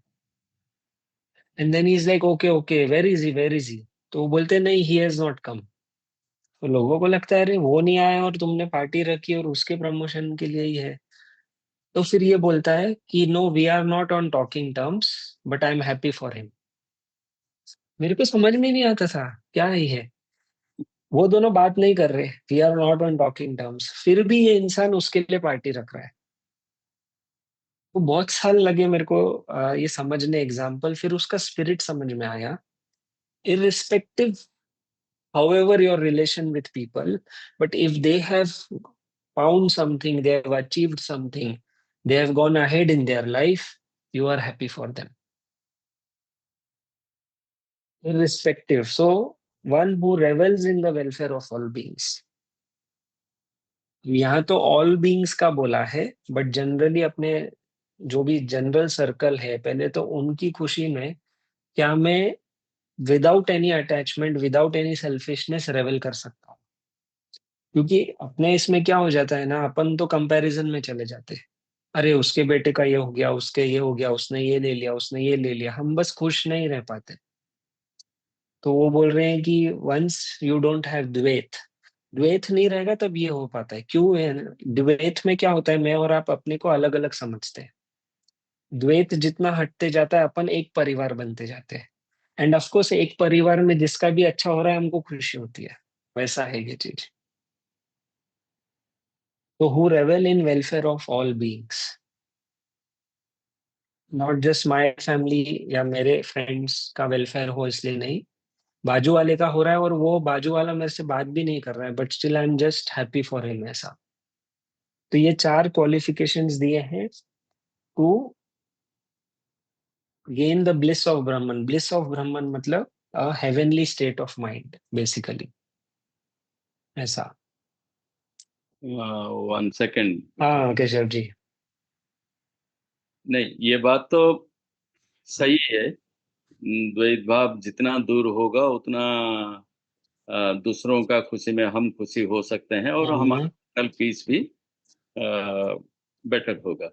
And then he is like okay okay, where is he. तो वो बोलते हैं नहीं, ही हैज नॉट कम। तो लोगों को लगता है अरे वो नहीं आया और तुमने पार्टी रखी और उसके प्रमोशन के लिए ही है। तो फिर ये बोलता है कि no, we are not on talking terms, but I am happy for him. मेरे को समझ में नहीं आता था क्या ही है, वो दोनों बात नहीं कर रहे, we are not on talking terms, फिर भी ये इंसान उसके लिए पार्टी रख रहा है। तो बहुत साल लगे मेरे को ये समझने एग्जाम्पल, फिर उसका स्पिरिट समझ में आया। Irrespective however your relation with people, but if they have found something, they have achieved something, they have gone ahead in their life, you are happy for them, irrespective. So one who revels in the welfare of all beings, यहाँ तो all beings का बोला है, but generally अपने जो भी general circle है, पहले तो उनकी खुशी में क्या मैं without any attachment, without any selfishness revel कर सकता हूँ। क्योंकि अपने इसमें क्या हो जाता है ना, अपन तो कंपैरिजन में चले जाते हैं, अरे उसके बेटे का ये हो गया, उसके ये हो गया, उसने ये ले लिया, उसने ये ले लिया, हम बस खुश नहीं रह पाते। तो वो बोल रहे हैं कि वंस यू डोंट हैव द्वैत, द्वैत नहीं रहेगा तब ये हो पाता है। क्यों है, द्वैत में क्या होता है, मैं और आप अपने को अलग अलग समझते हैं। द्वैत जितना हटते जाता है, अपन एक परिवार बनते जाते हैं, एंड ऑफ कोर्स एक परिवार में जिसका भी अच्छा हो रहा है हमको खुशी होती है, वैसा है ये चीज। तो who रेवेल in welfare of all beings, not just my family या मेरे फ्रेंड्स का वेलफेयर हो इसलिए नहीं, बाजू वाले का हो रहा है और वो बाजू वाला मेरे से बात भी नहीं कर रहा है, but still I am just happy for him, ऐसा। तो ये 4 क्वालिफिकेशंस दिए हैं to gain the bliss of Brahman. Bliss of Brahman मतलब a heavenly state of mind basically, ऐसा। 1 सेकंड। हाँ केशव जी। नहीं, ये बात तो सही है। द्वैत भाव जितना दूर होगा उतना दूसरों का खुशी में हम खुशी हो सकते हैं, और हमारा पीस भी बेटर होगा।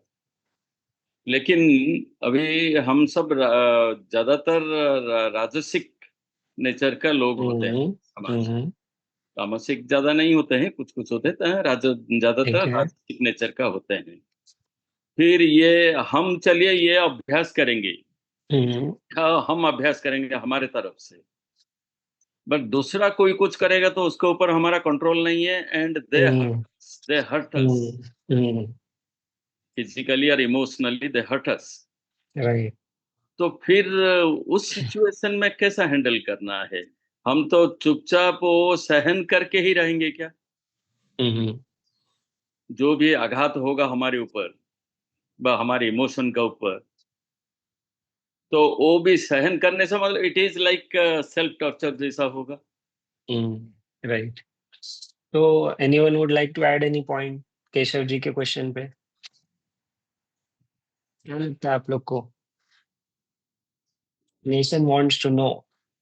लेकिन अभी हम सब ज्यादातर राजसिक नेचर का लोग होते हैं समाज में। तामसिक ज्यादा नहीं होते हैं, कुछ कुछ होते हैं, ज्यादातर ठीक है। राजसिक नेचर का होते हैं। फिर ये हम, चलिए ये अभ्यास करेंगे, हम अभ्यास करेंगे हमारे तरफ से, बट दूसरा कोई कुछ करेगा तो उसके ऊपर हमारा कंट्रोल नहीं है, and they hurt us physically और emotionally, they hurt us. Right. तो फिर उस सिचुएशन में कैसा हैंडल करना है? हम तो चुपचाप वो सहन करके ही रहेंगे क्या? जो भी आघात होगा हमारे ऊपर, हमारे इमोशन का ऊपर, तो वो भी सहन करने से मतलब it is like self torture जैसा होगा। राइट। तो anyone would like to add any point Keshav ji के क्वेश्चन पे? क्या लगता है आप लोग को? Nation wants to know,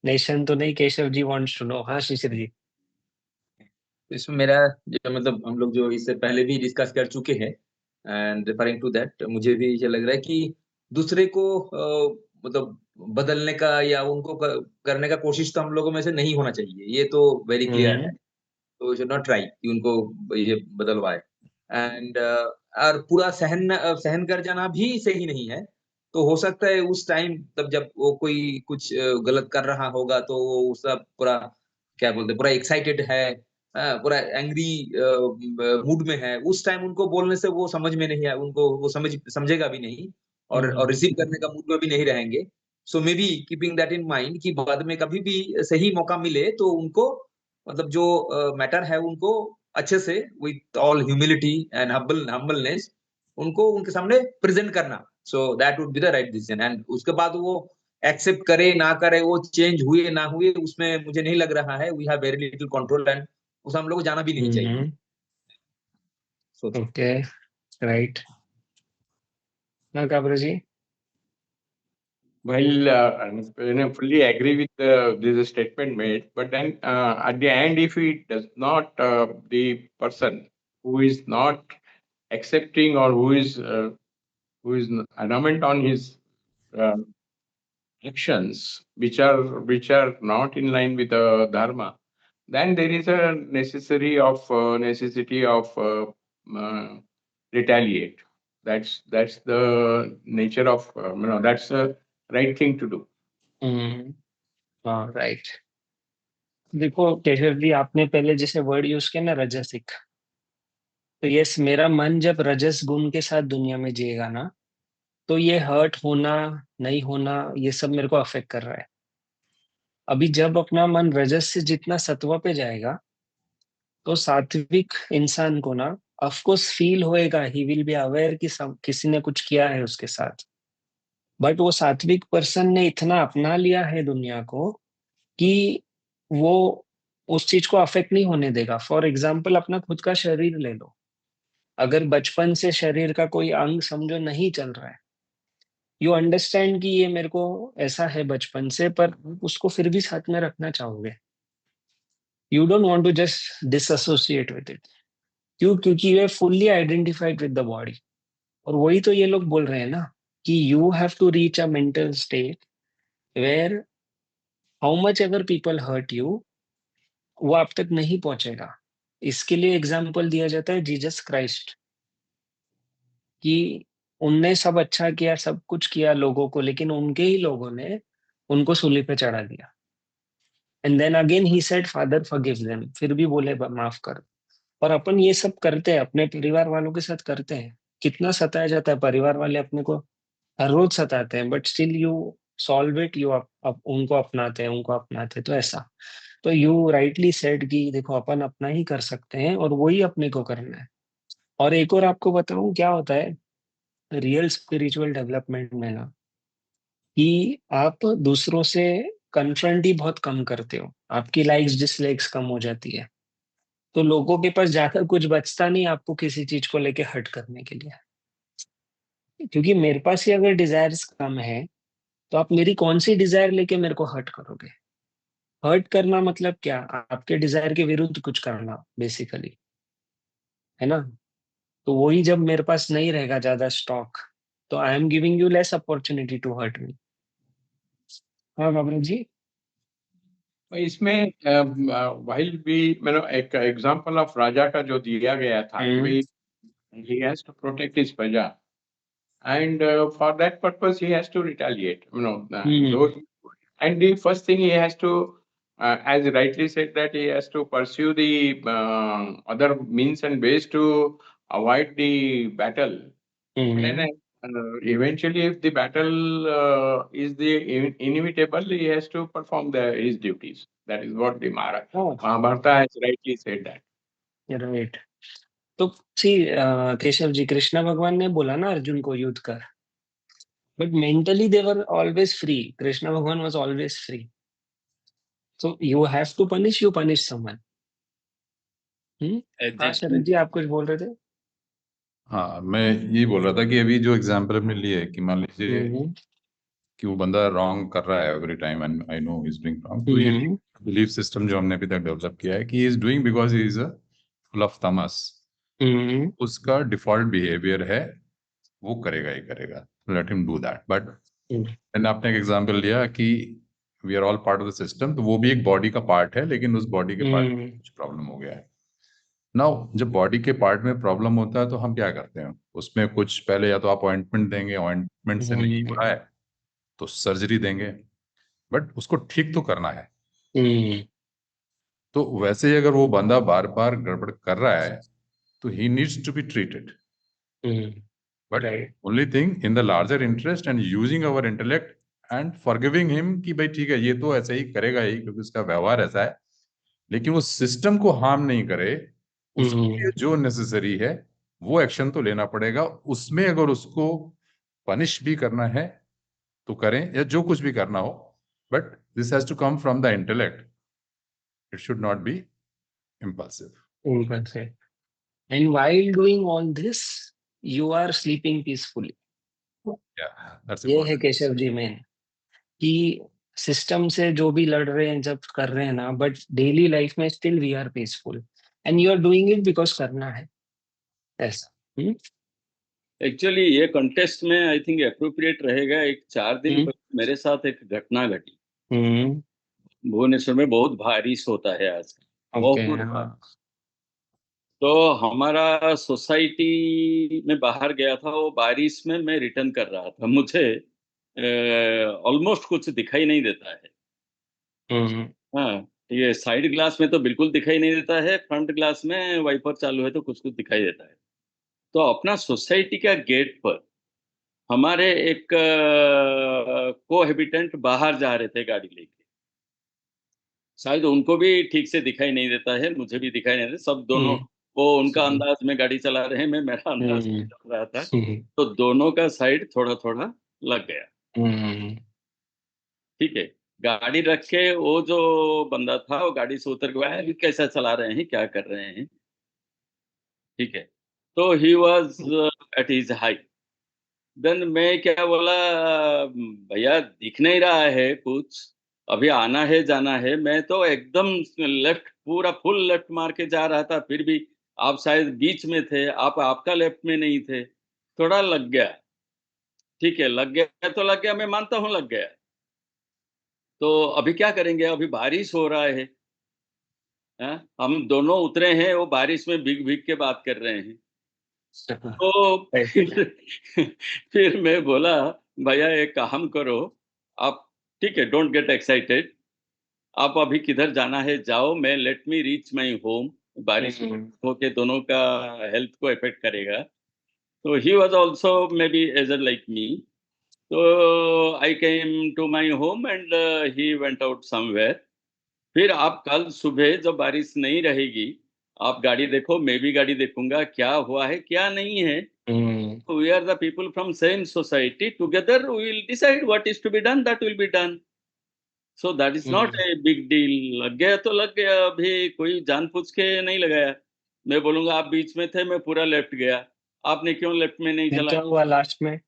nation तो नहीं, Keshav ji wants to know. हाँ शिशिर जी। इसमें मेरा जो मतलब हम लोग जो इससे पहले भी डिस्कस कर चुके हैं, एंड रेफरिंग टू दैट मुझे भी ये लग रहा है कि दूसरे को मतलब बदलने का या उनको करने का कोशिश तो हम लोगों में से नहीं होना चाहिए, ये तो वेरी क्लियर है। तो शुड नॉट ट्राई कि उनको ये बदलवाए, एंड और पूरा सहन कर जाना भी सही नहीं है। तो हो सकता है उस टाइम तब जब वो कोई कुछ गलत कर रहा होगा तो वो उसका पूरा क्या बोलते हैं, पूरा एक्साइटेड है, पूरा एंग्री मूड में है, उस टाइम उनको बोलने से वो समझ में नहीं है, उनको वो समझेगा भी नहीं और रिसीव करने का मूड में भी नहीं रहेंगे। So maybe keeping that in mind कि बाद में कभी भी सही मौका मिले तो उनको मतलब जो मैटर है उनको अच्छे से with all humility and humbleness उनको उनके सामने प्रेजेंट करना। So that would be the right decision. And उसके बाद वो एक्सेप्ट करे ना करे, वो चेंज हुए ना हुए, उसमें मुझे नहीं लग रहा है। We have very little control and उस हम लोग को जाना भी नहीं चाहिए। Okay, right. ना Kabra ji? Well, fully agree with this statement made, but then at the end, if it does not, the person who is not accepting or who is adamant on his uh, actions, which are not in line with the dharma, then there is a necessity of retaliate. That's the nature of that's the right thing to do. हाँ, right. देखो केशव जी, आपने पहले जैसे word use किया ना, रजसिक, तो yes, मेरा मन जब रजस गुण के साथ दुनिया में जिएगा ना, तो ये हर्ट होना नहीं होना ये सब मेरे को अफेक्ट कर रहा है। अभी जब अपना मन रजस से जितना सत्व पे जाएगा, तो सात्विक इंसान को ना ऑफ कोर्स फील होएगा, ही विल बी अवेयर कि किसी ने कुछ किया है उसके साथ, बट वो सात्विक पर्सन ने इतना अपना लिया है दुनिया को कि वो उस चीज को अफेक्ट नहीं होने देगा। फॉर एग्जाम्पल, अपना खुद का शरीर ले लो, अगर बचपन से शरीर का कोई अंग समझो नहीं चल रहा है, यू अंडरस्टैंड कि ये मेरे को ऐसा है बचपन से, पर उसको फिर भी साथ में रखना चाहोगे। You don't want to just disassociate with it. क्यों? क्योंकि यू है fully identified with the body. और वही तो ये लोग बोल रहे हैं ना कि you have to reach a mental state where how much ever people hurt you, वो आप तक नहीं पहुंचेगा। इसके लिए एग्जाम्पल दिया जाता है जीसस क्राइस्ट, कि उनने सब अच्छा किया, सब कुछ किया लोगों को, लेकिन उनके ही लोगों ने उनको सूली पे चढ़ा दिया। And then again he said father forgive them, फिर भी बोले माफ कर। और अपन ये सब करते हैं, अपने परिवार वालों के साथ करते हैं। कितना सताया जाता है, परिवार वाले अपने को हर रोज सताते हैं, but still you solve it, you उनको अपनाते हैं, उनको अपनाते हैं। तो ऐसा, तो यू राइटली सेड कि देखो अपन अपना ही कर सकते हैं और वही अपने को करना है। और एक और आपको बताऊं क्या होता है रियल स्पिरिचुअल डेवलपमेंट में ना, कि आप दूसरों से कन्फ्रंट ही बहुत कम करते हो, आपकी लाइक्स डिसलाइक्स कम हो जाती है, तो लोगों के पास जाकर कुछ बचता नहीं आपको किसी चीज को लेके हर्ट करने के लिए। क्योंकि मेरे पास ही अगर डिजायर्स कम है, तो आप मेरी कौन सी डिजायर लेके मेरे को हर्ट करोगे? हर्ट करना मतलब क्या? आपके डिजायर के विरुद्ध कुछ करना बेसिकली, है ना? तो वही जब मेरे पास नहीं रहेगा ज्यादा स्टॉक, तो I am giving you less opportunity to hurt me. हाँ बाबू जी। इसमें while भी एक एग्जांपल ऑफ राजा का जो दिया गया था, he has to protect his praja, and for that purpose he has to retaliate, those, and the first thing he has to, as rightly said, that he has to pursue the other means and ways to avoid the battle. Then eventually, if the battle is the inevitable, he has to perform his duties. That is what the Mahabharata has rightly said that. Right. तो सी केशव जी, कृष्ण भगवान ने बोला ना अर्जुन को युद्ध कर, but mentally they were always free. Krishna भगवान was always free. So you have to punish, you punish someone. हाँ शरद जी, आप कुछ बोल रहे थे? हाँ, मैं यही बोल रहा था कि अभी जो एग्जाम्पल हमने लिए है कि मान लीजिए कि वो बंदा रॉन्ग कर रहा है every time and I know he is doing wrong, तो ये बिलीफ सिस्टम जो हमने अभी तक डेवलप किया है कि he is doing because he is full of tamas, उसका डिफॉल्ट बिहेवियर है, वो करेगा ही करेगा, let him do that. But मैंने आपने एक एग्जांपल लिया कि we are all part of the system, तो वो भी एक बॉडी का पार्ट है, लेकिन उस बॉडी के पार्ट में कुछ प्रॉब्लम हो गया है। नाउ जब बॉडी के पार्ट में प्रॉब्लम होता है तो हम क्या करते हैं, उसमें कुछ पहले या तो आप ऑइंटमेंट देंगे, ऑइंटमेंट से नहीं हो रहा है तो सर्जरी देंगे, बट उसको ठीक तो करना है। तो वैसे ही अगर वो बंदा बार बार गड़बड़ कर रहा है तो he needs to be treated, but only thing in the larger interest and using our intellect and forgiving him कि भाई ठीक है ये तो ऐसे ही करेगा ही क्योंकि उसका व्यवहार ऐसा है, लेकिन वो सिस्टम को हार्म नहीं करे, उसके लिए जो नेसेसरी है वो एक्शन तो लेना पड़ेगा। उसमें अगर उसको पनिश भी करना है तो करें या जो कुछ भी करना हो, but this has to come from the intellect, it should not be impulsive. And while doing all this, you are sleeping peacefully. Yeah, that's ये है important. केशव जी मेन कि सिस्टम से जो भी लड़ रहे हैं जब कर रहे हैं ना, बट डेली लाइफ में still we are peaceful and you are doing it because करना है ऐसा। एक्चुअली ये कंटेस्ट में आई थिंक अप्रोप्रिएट रहेगा। एक 4 दिन पहले मेरे साथ एक घटना घटी। भुवनेश्वर में बहुत बारिश होता है आज, बहुत बारिश। तो हमारा सोसाइटी में बाहर गया था, वो बारिश में मैं रिटर्न कर रहा था। मुझे ऑलमोस्ट कुछ दिखाई नहीं देता है। हाँ, ये साइड ग्लास में तो बिल्कुल दिखाई नहीं देता है, फ्रंट ग्लास में वाइपर चालू है तो कुछ कुछ दिखाई देता है। तो अपना सोसाइटी का गेट पर हमारे एक कोहैबिटेंट बाहर जा रहे थे गाड़ी लेके। शायद उनको भी ठीक से दिखाई नहीं देता है, मुझे भी दिखाई नहीं देता, सब दोनों वो उनका अंदाज में गाड़ी चला रहे हैं, मैं मेरा अंदाज में चल रहा था। तो दोनों का साइड थोड़ा थोड़ा लग गया। ठीक है, गाड़ी रख के वो जो बंदा था वो गाड़ी से उतर के आया, कैसा चला रहे हैं, क्या कर रहे हैं। ठीक है, तो he was at his height. Then मैं क्या बोला, भैया दिख नहीं रहा है कुछ, अभी आना है जाना है। मैं तो एकदम लेफ्ट, पूरा फुल लेफ्ट मार के जा रहा था, फिर भी आप शायद बीच में थे, आप आपका लेफ्ट में नहीं थे, थोड़ा लग गया। ठीक है, लग गया तो लग गया, मैं मानता हूँ लग गया। तो अभी क्या करेंगे, अभी बारिश हो रहा है। हम दोनों उतरे हैं, वो बारिश में भीग भीग के बात कर रहे हैं। तो फिर मैं बोला, भैया एक काम करो आप, ठीक है, डोंट गेट एक्साइटेड, आप अभी किधर जाना है जाओ, मैं let me reach my home. बारिश होके दोनों का हेल्थ को इफेक्ट करेगा। तो he was also maybe eager like me. तो I came to my home and he went out somewhere. फिर आप कल सुबह जब बारिश नहीं रहेगी, आप गाड़ी देखो, मैं भी गाड़ी देखूंगा, क्या हुआ है क्या नहीं है। We are the people from same society. Together we will decide what is to be done. That will be done. So that is not a big deal. लग गया तो लग गया, अभी कोई जान पूछ के नहीं लगाया। मैं बोलूंगा आप बीच में थे, मैं पूरा लेफ्ट गया, आपने क्यों लेफ्ट में नहीं चला। क्या हुआ लास्ट में?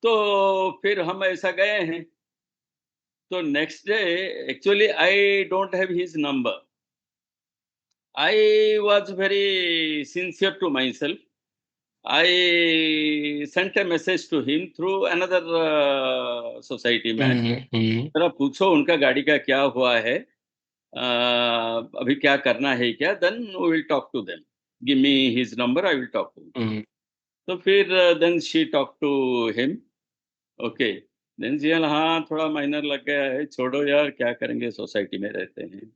तो फिर हम ऐसा गए हैं। तो next day actually I don't have his number. I was very sincere to myself. I sent a message to him through another society man. जरा पूछो उनका गाड़ी का क्या हुआ है, अभी क्या करना है क्या, then we will talk to them. Give me his number, I will talk to him. तो फिर then she talked to him. Okay. then जी हाँ थोड़ा माइनर लग गया है, छोड़ो यार क्या करेंगे, सोसाइटी में रहते हैं।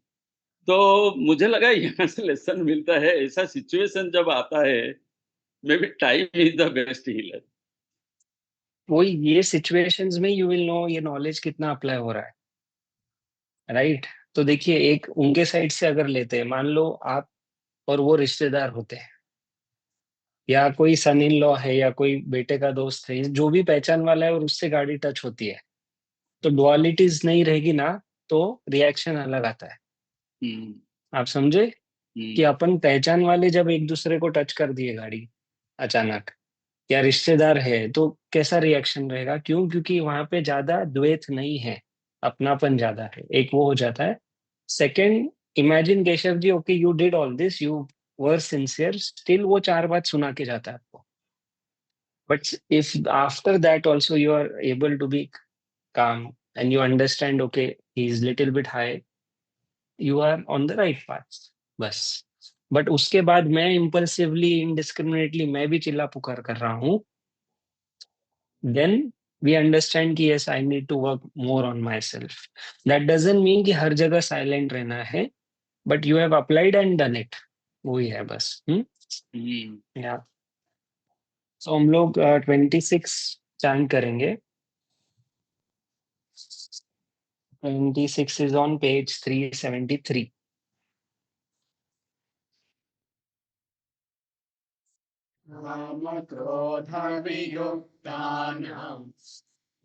तो मुझे लगा यहाँ से लेसन मिलता है, ऐसा सिचुएशन जब आता है, may be time is the best healer. वही, ये सिचुएशंस में यू विल नो ये नॉलेज कितना अप्लाई हो रहा है, राइट? तो देखिए, एक उनके साइड से अगर लेते हैं, मान लो आप और वो रिश्तेदार होते हैं, या कोई सन इन लॉ है, या कोई बेटे का दोस्त है, जो भी पहचान वाला है, और उससे गाड़ी टच होती है, तो डुअलिटीज नहीं रहेगी ना, तो रिएक्शन अलग आता है। आप समझे कि अपन पहचान वाले जब एक दूसरे को टच कर दिए गाड़ी अचानक, या रिश्तेदार है, तो कैसा रिएक्शन रहेगा? क्यों? क्योंकि वहां पे ज्यादा द्वैत नहीं है, अपनापन ज्यादा है, एक वो हो जाता है। Second, imagine Keshav ji, okay you did all this, you were sincere, still वो 4 बात सुना के जाता है आपको, but if after that also you are able to be calm and you understand, okay he is little bit high, you are on the right path, बस। But उसके बाद मैं इम्पल्सिवली, इनडिस्क्रिमिनेटली मैं भी चिल्ला पुकार कर रहा हूँ, देन वी अंडरस्टैंड कि yes, I need to work more on myself. That doesn't mean कि हर जगह साइलेंट रहना है, but you have applied and done it, वही है बस। या तो हम लोग 26 चैंट करेंगे। 26 is on page 373.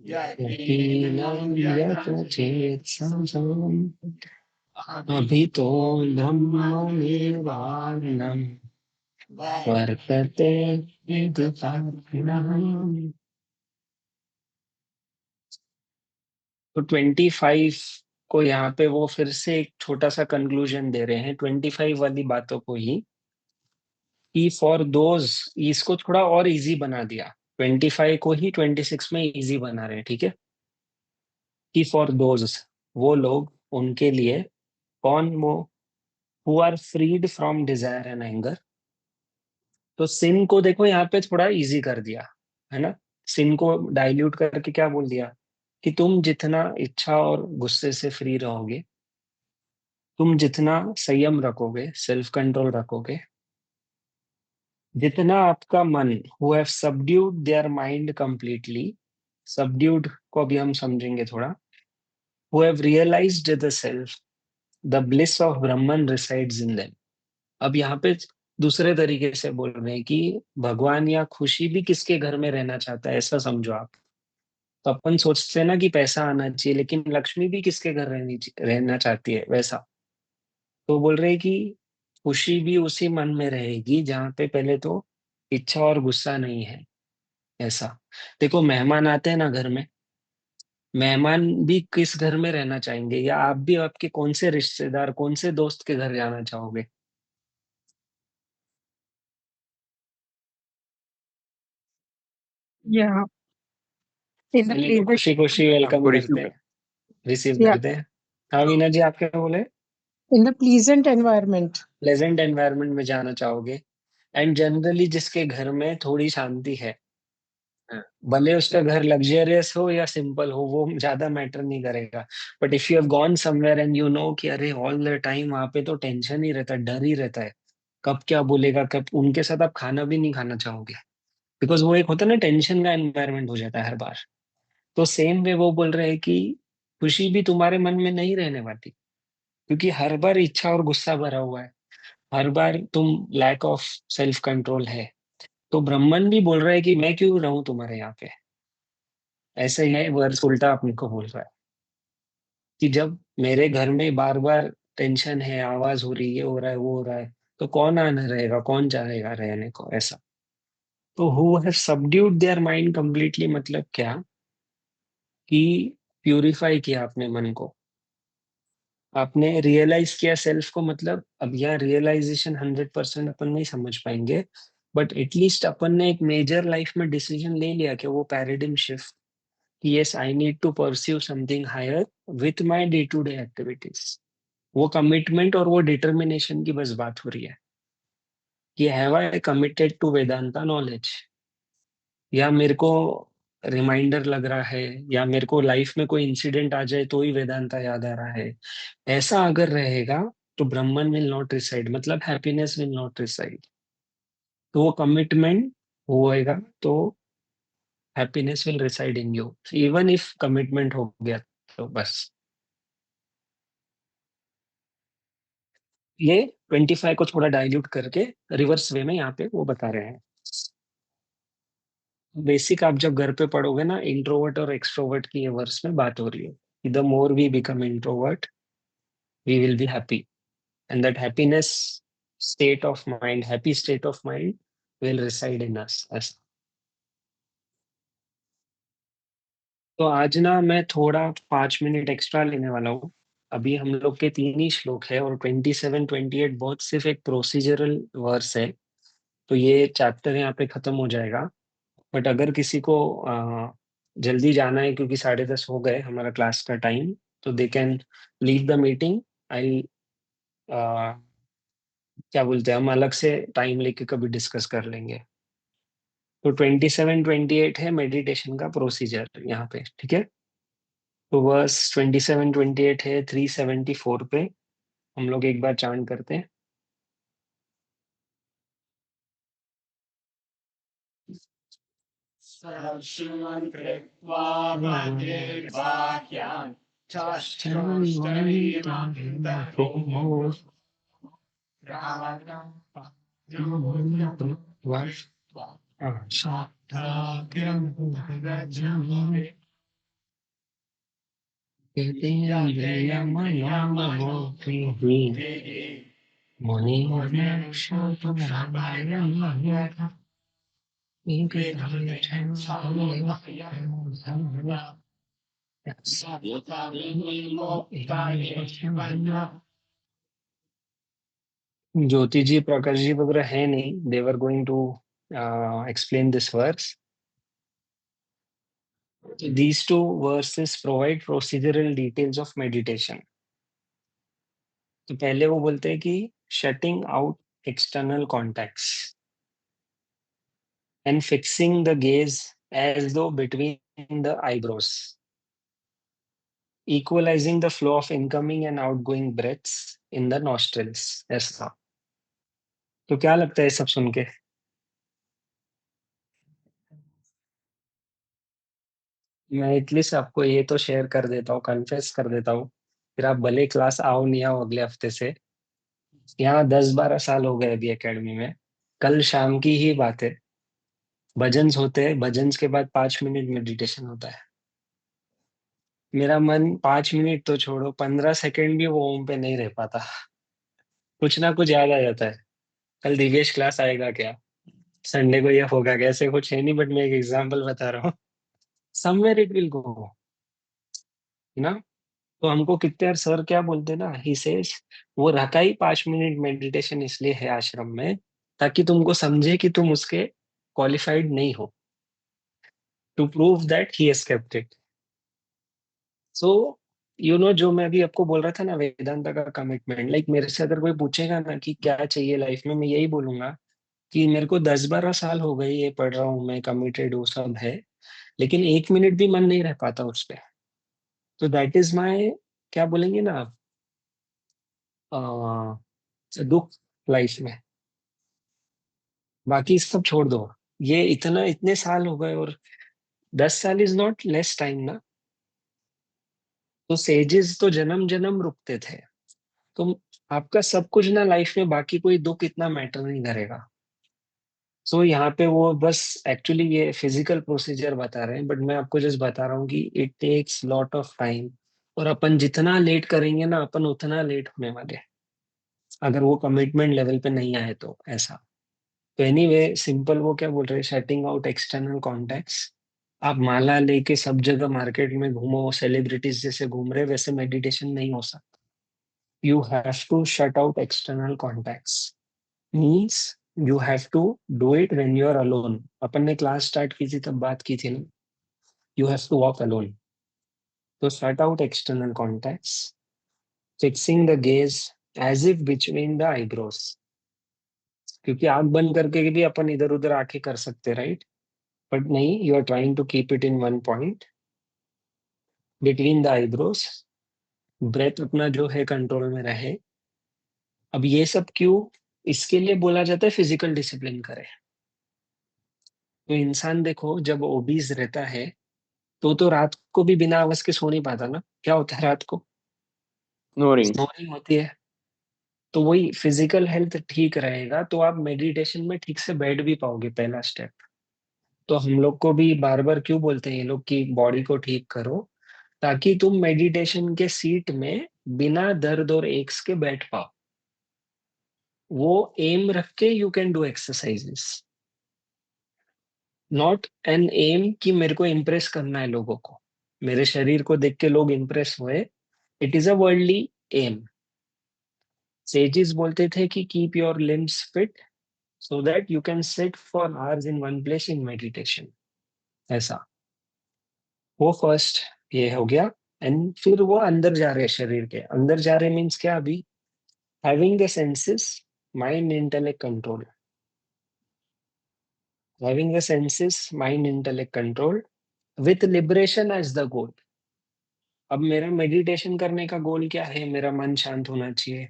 यकीनं यतचेत्संसम् अभितो ब्रह्मनिर्वाणम् वर्तते विदितात्मनः। तो 25 को यहाँ पे वो फिर से एक छोटा सा कंक्लूजन दे रहे हैं 25 वाली बातों को ही, कि फॉर दोज, इसको थोड़ा और इजी बना दिया, 25 को ही 26 में इजी बना रहे हैं, ठीक है। कि फॉर दोज, वो लोग, उनके लिए, कौन वो, who are freed from desire and anger. तो सिन को देखो यहाँ पे थोड़ा इजी कर दिया है ना, सिन को डाइल्यूट करके क्या बोल दिया कि तुम जितना इच्छा और गुस्से से फ्री रहोगे, तुम जितना संयम रखोगे, सेल्फ कंट्रोल रखोगे, जितना आपका मन, who have subdued their mind completely, subdued को भी हम समझेंगे थोड़ा, who have realised the self, the bliss of Brahman resides in them. अब यहाँ पे दूसरे तरीके से बोल रहे हैं कि भगवान या खुशी भी किसके घर में रहना चाहता है, ऐसा समझो आप। तो अपन सोचते हैं ना कि पैसा आना चाहिए, लेकिन लक्ष्मी भी किसके घर रहना चाहती है, वैसा। तो बोल रहे हैं कि खुशी भी उसी मन में रहेगी जहाँ पे पहले तो इच्छा और गुस्सा नहीं है, ऐसा। देखो मेहमान आते हैं ना घर में, मेहमान भी किस घर में रहना चाहेंगे, या आप भी आपके कौन से रिश्तेदार, कौन से दोस्त के घर जाना चाहोगे? Yeah, in the चलिए, pleasant, खुशी खुशी वेलकम आपको करते रिसीव हैं, रिसीव yeah, करते हैं। हाँ मीना जी, आप क्या बोले? in the pleasant environment. Pleasant environment में जाना चाहोगे, एंड जनरली जिसके घर में थोड़ी शांति है, भले उसका घर लग्जरियस हो या सिंपल हो, वो ज्यादा मैटर नहीं करेगा। But if you have gone somewhere and you know कि अरे ऑल द टाइम वहां पे तो टेंशन ही रहता है, डर ही रहता है, कब क्या बोलेगा, कब, उनके साथ आप खाना भी नहीं खाना चाहोगे, बिकॉज वो एक होता है ना, टेंशन का एनवायरनमेंट हो जाता है हर बार। तो सेम वे वो बोल रहे हैं कि खुशी भी तुम्हारे मन में नहीं रहने वाली, क्योंकि हर बार इच्छा और गुस्सा भरा हुआ है, हर बार तुम लैक ऑफ सेल्फ कंट्रोल है। तो ब्रह्मन भी बोल रहा है कि मैं क्यों रहूं तुम्हारे यहाँ पे, ऐसे ही है वर्स उल्टा अपने को बोल रहा है कि जब मेरे घर में बार बार टेंशन है, आवाज हो रही है, हो रहा है, वो हो रहा है, तो कौन आने रहेगा, कौन चाहेगा रहने को, ऐसा। तो who have subdued their mind completely मतलब क्या, कि प्यूरिफाई किया अपने मन को, आपने रियलाइज किया सेल्फ को। मतलब अब यहाँ रियलाइजेशन 100% अपन नहीं समझ पाएंगे, बट एटलीस्ट अपन ने एक मेजर लाइफ में डिसीजन ले लिया कि वो पैराडिम शिफ्ट, कि yes I need to pursue something higher with my day to day activities. वो कमिटमेंट और वो डिटर्मिनेशन की बस बात हो रही है कि have I committed to Vedanta knowledge, या मेरे को रिमाइंडर लग रहा है, या मेरे को लाइफ में कोई इंसिडेंट आ जाए तो ही वेदांता याद आ रहा है। ऐसा अगर रहेगा तो ब्रह्मन विल नॉट रिसाइड, मतलब हैप्पीनेस विल नॉट रिसाइड। तो वो कमिटमेंट होएगा तो happiness will reside in you, even if commitment हो गया तो बस। ये 25 को थोड़ा डाइल्यूट करके रिवर्स वे में यहाँ पे वो बता रहे हैं। बेसिक आप जब घर पे पढ़ोगे ना, इंट्रोवर्ट और एक्सट्रोवर्ट की ये वर्स में बात हो रही है कि the more we become introvert we will be happy, and that happiness state of mind, happy state of mind will reside in us. तो आज ना मैं थोड़ा 5 मिनट एक्स्ट्रा लेने वाला हूँ। अभी हम लोग के 3 ही श्लोक है, और 27 28 बहुत सिर्फ एक प्रोसीजरल वर्स है, तो ये चैप्टर यहाँ पे खत्म हो जाएगा। बट अगर किसी को जल्दी जाना है, क्योंकि 10:30 हो गए हमारा क्लास का टाइम, तो they can leave the meeting. I क्या बोलते हैं, हम अलग से टाइम लेके कभी डिस्कस कर लेंगे। तो 27 28 है मेडिटेशन का प्रोसीजर यहाँ पे, ठीक है। तो वर्स 27 28 है 374 पे, हम लोग एक बार चांट करते हैं। ज्योति जी, प्रकाश जी वगैरह है नहीं, they were going to explain this verse. These two verses provide procedural details of meditation. तो पहले वो बोलते हैं कि shutting out external contacts and fixing the gaze as though between the eyebrows, equalizing the flow of incoming and outgoing breaths in the nostrils. ऐसा। तो क्या लगता है सब सुन के? मैं एटलीस्ट आपको ये तो शेयर कर देता हूँ, कन्फेस कर देता हूँ, फिर आप भले क्लास आओ नहीं आओ अगले हफ्ते से। यहाँ 10-12 साल हो गए अभी एकेडमी में। कल शाम की ही बात है, भजन्स होते हैं, भजन्स के बाद 5 मिनट मेडिटेशन होता है। मेरा मन 5 मिनट तो छोड़ो, 15 सेकंड भी वो ओम पे नहीं रह पाता। कुछ ना कुछ याद आ जाता है। कल दिव्येश क्लास आएगा क्या, संडे को ये होगा क्या, ऐसे कुछ है नहीं, बट मैं एक एग्जाम्पल बता रहा हूँ। समवेयर इट विल गो ना। तो हमको कितने बार सर क्या बोलते हैं ना, ही सेज वो रखा ही 5 मिनट मेडिटेशन इसलिए है आश्रम में, ताकि तुमको समझे कि तुम उसके क्वालिफाइड नहीं हो, to prove that he has kept it. So जो मैं अभी आपको बोल रहा था ना, वेदांता का कमिटमेंट, लाइक मेरे से अगर कोई पूछेगा ना कि क्या चाहिए लाइफ में, मैं यही बोलूंगा कि मेरे को 10-12 साल हो गए ये पढ़ रहा हूँ, मैं कमिटेड हूँ, सब है, लेकिन 1 मिनट भी मन नहीं रह पाता उस पर। तो दैट इज माई, क्या बोलेंगे ना आप, दुख लाइफ में। बाकी सब छोड़ दो, ये इतने साल हो गए, और 10 साल इज नॉट लेस टाइम ना। तो सेजेस तो जन्म जन्म रुकते थे। तो आपका सब कुछ ना लाइफ में, बाकी कोई दुख इतना मैटर नहीं करेगा। सो यहाँ पे वो बस एक्चुअली ये फिजिकल प्रोसीजर बता रहे हैं, बट मैं आपको जस्ट बता रहा हूँ कि it takes lot of time, और अपन जितना लेट करेंगे ना, अपन उतना लेट होने वाले हैं, अगर वो कमिटमेंट लेवल पे नहीं आए तो। ऐसा। तो एनीवे सिंपल वो क्या बोल रहे हैं, शटिंग आउट एक्सटर्नल कॉन्टेक्ट्स। आप माला लेके सब जगह मार्केट में घूमो, सेलिब्रिटीज जैसे घूम रहे, वैसे मेडिटेशन नहीं हो सकता। You have to shut out external contacts, means you have to do it when you are alone. अपन ने क्लास स्टार्ट की थी तब बात की थी ना, you have to walk alone. तो shut out external contacts, fixing the gaze as if between the eyebrows. क्योंकि आंख बंद करके भी अपन इधर उधर आंखें कर सकते, राइट? बट नहीं, you are trying to keep it in one point between the eyebrows. Breath अपना जो है कंट्रोल में रहे। अब ये सब क्यों, इसके लिए बोला जाता है फिजिकल डिसिप्लिन करे। तो इंसान देखो जब ओबीज रहता है तो रात को भी बिना आवाज के सो नहीं पाता ना। क्या होता है रात को? Snoring. स्नोरिंग होती है। तो वही फिजिकल हेल्थ ठीक रहेगा तो आप मेडिटेशन में ठीक से बैठ भी पाओगे, पहला स्टेप। तो हम लोग को भी बार बार क्यों बोलते हैं ये लोग कि बॉडी को ठीक करो, ताकि तुम मेडिटेशन के सीट में बिना दर्द और एक्स के बैठ पाओ। वो एम रख के you can do exercises, not an aim कि मेरे को इम्प्रेस करना है लोगों को, मेरे शरीर को देख के लोग इम्प्रेस हुए। It is a worldly aim. Sages बोलते थे कि keep your limbs fit so that you can sit for hours in one place in meditation. ऐसा। वो फर्स्ट ये हो गया। एंड फिर वो अंदर जा रहे हैं, शरीर के अंदर जा रहे मीन्स क्या, अभी having the senses, mind intellect control, having the senses mind intellect control with liberation as the goal। अब मेरा मेडिटेशन करने का गोल क्या है, मेरा मन शांत होना चाहिए,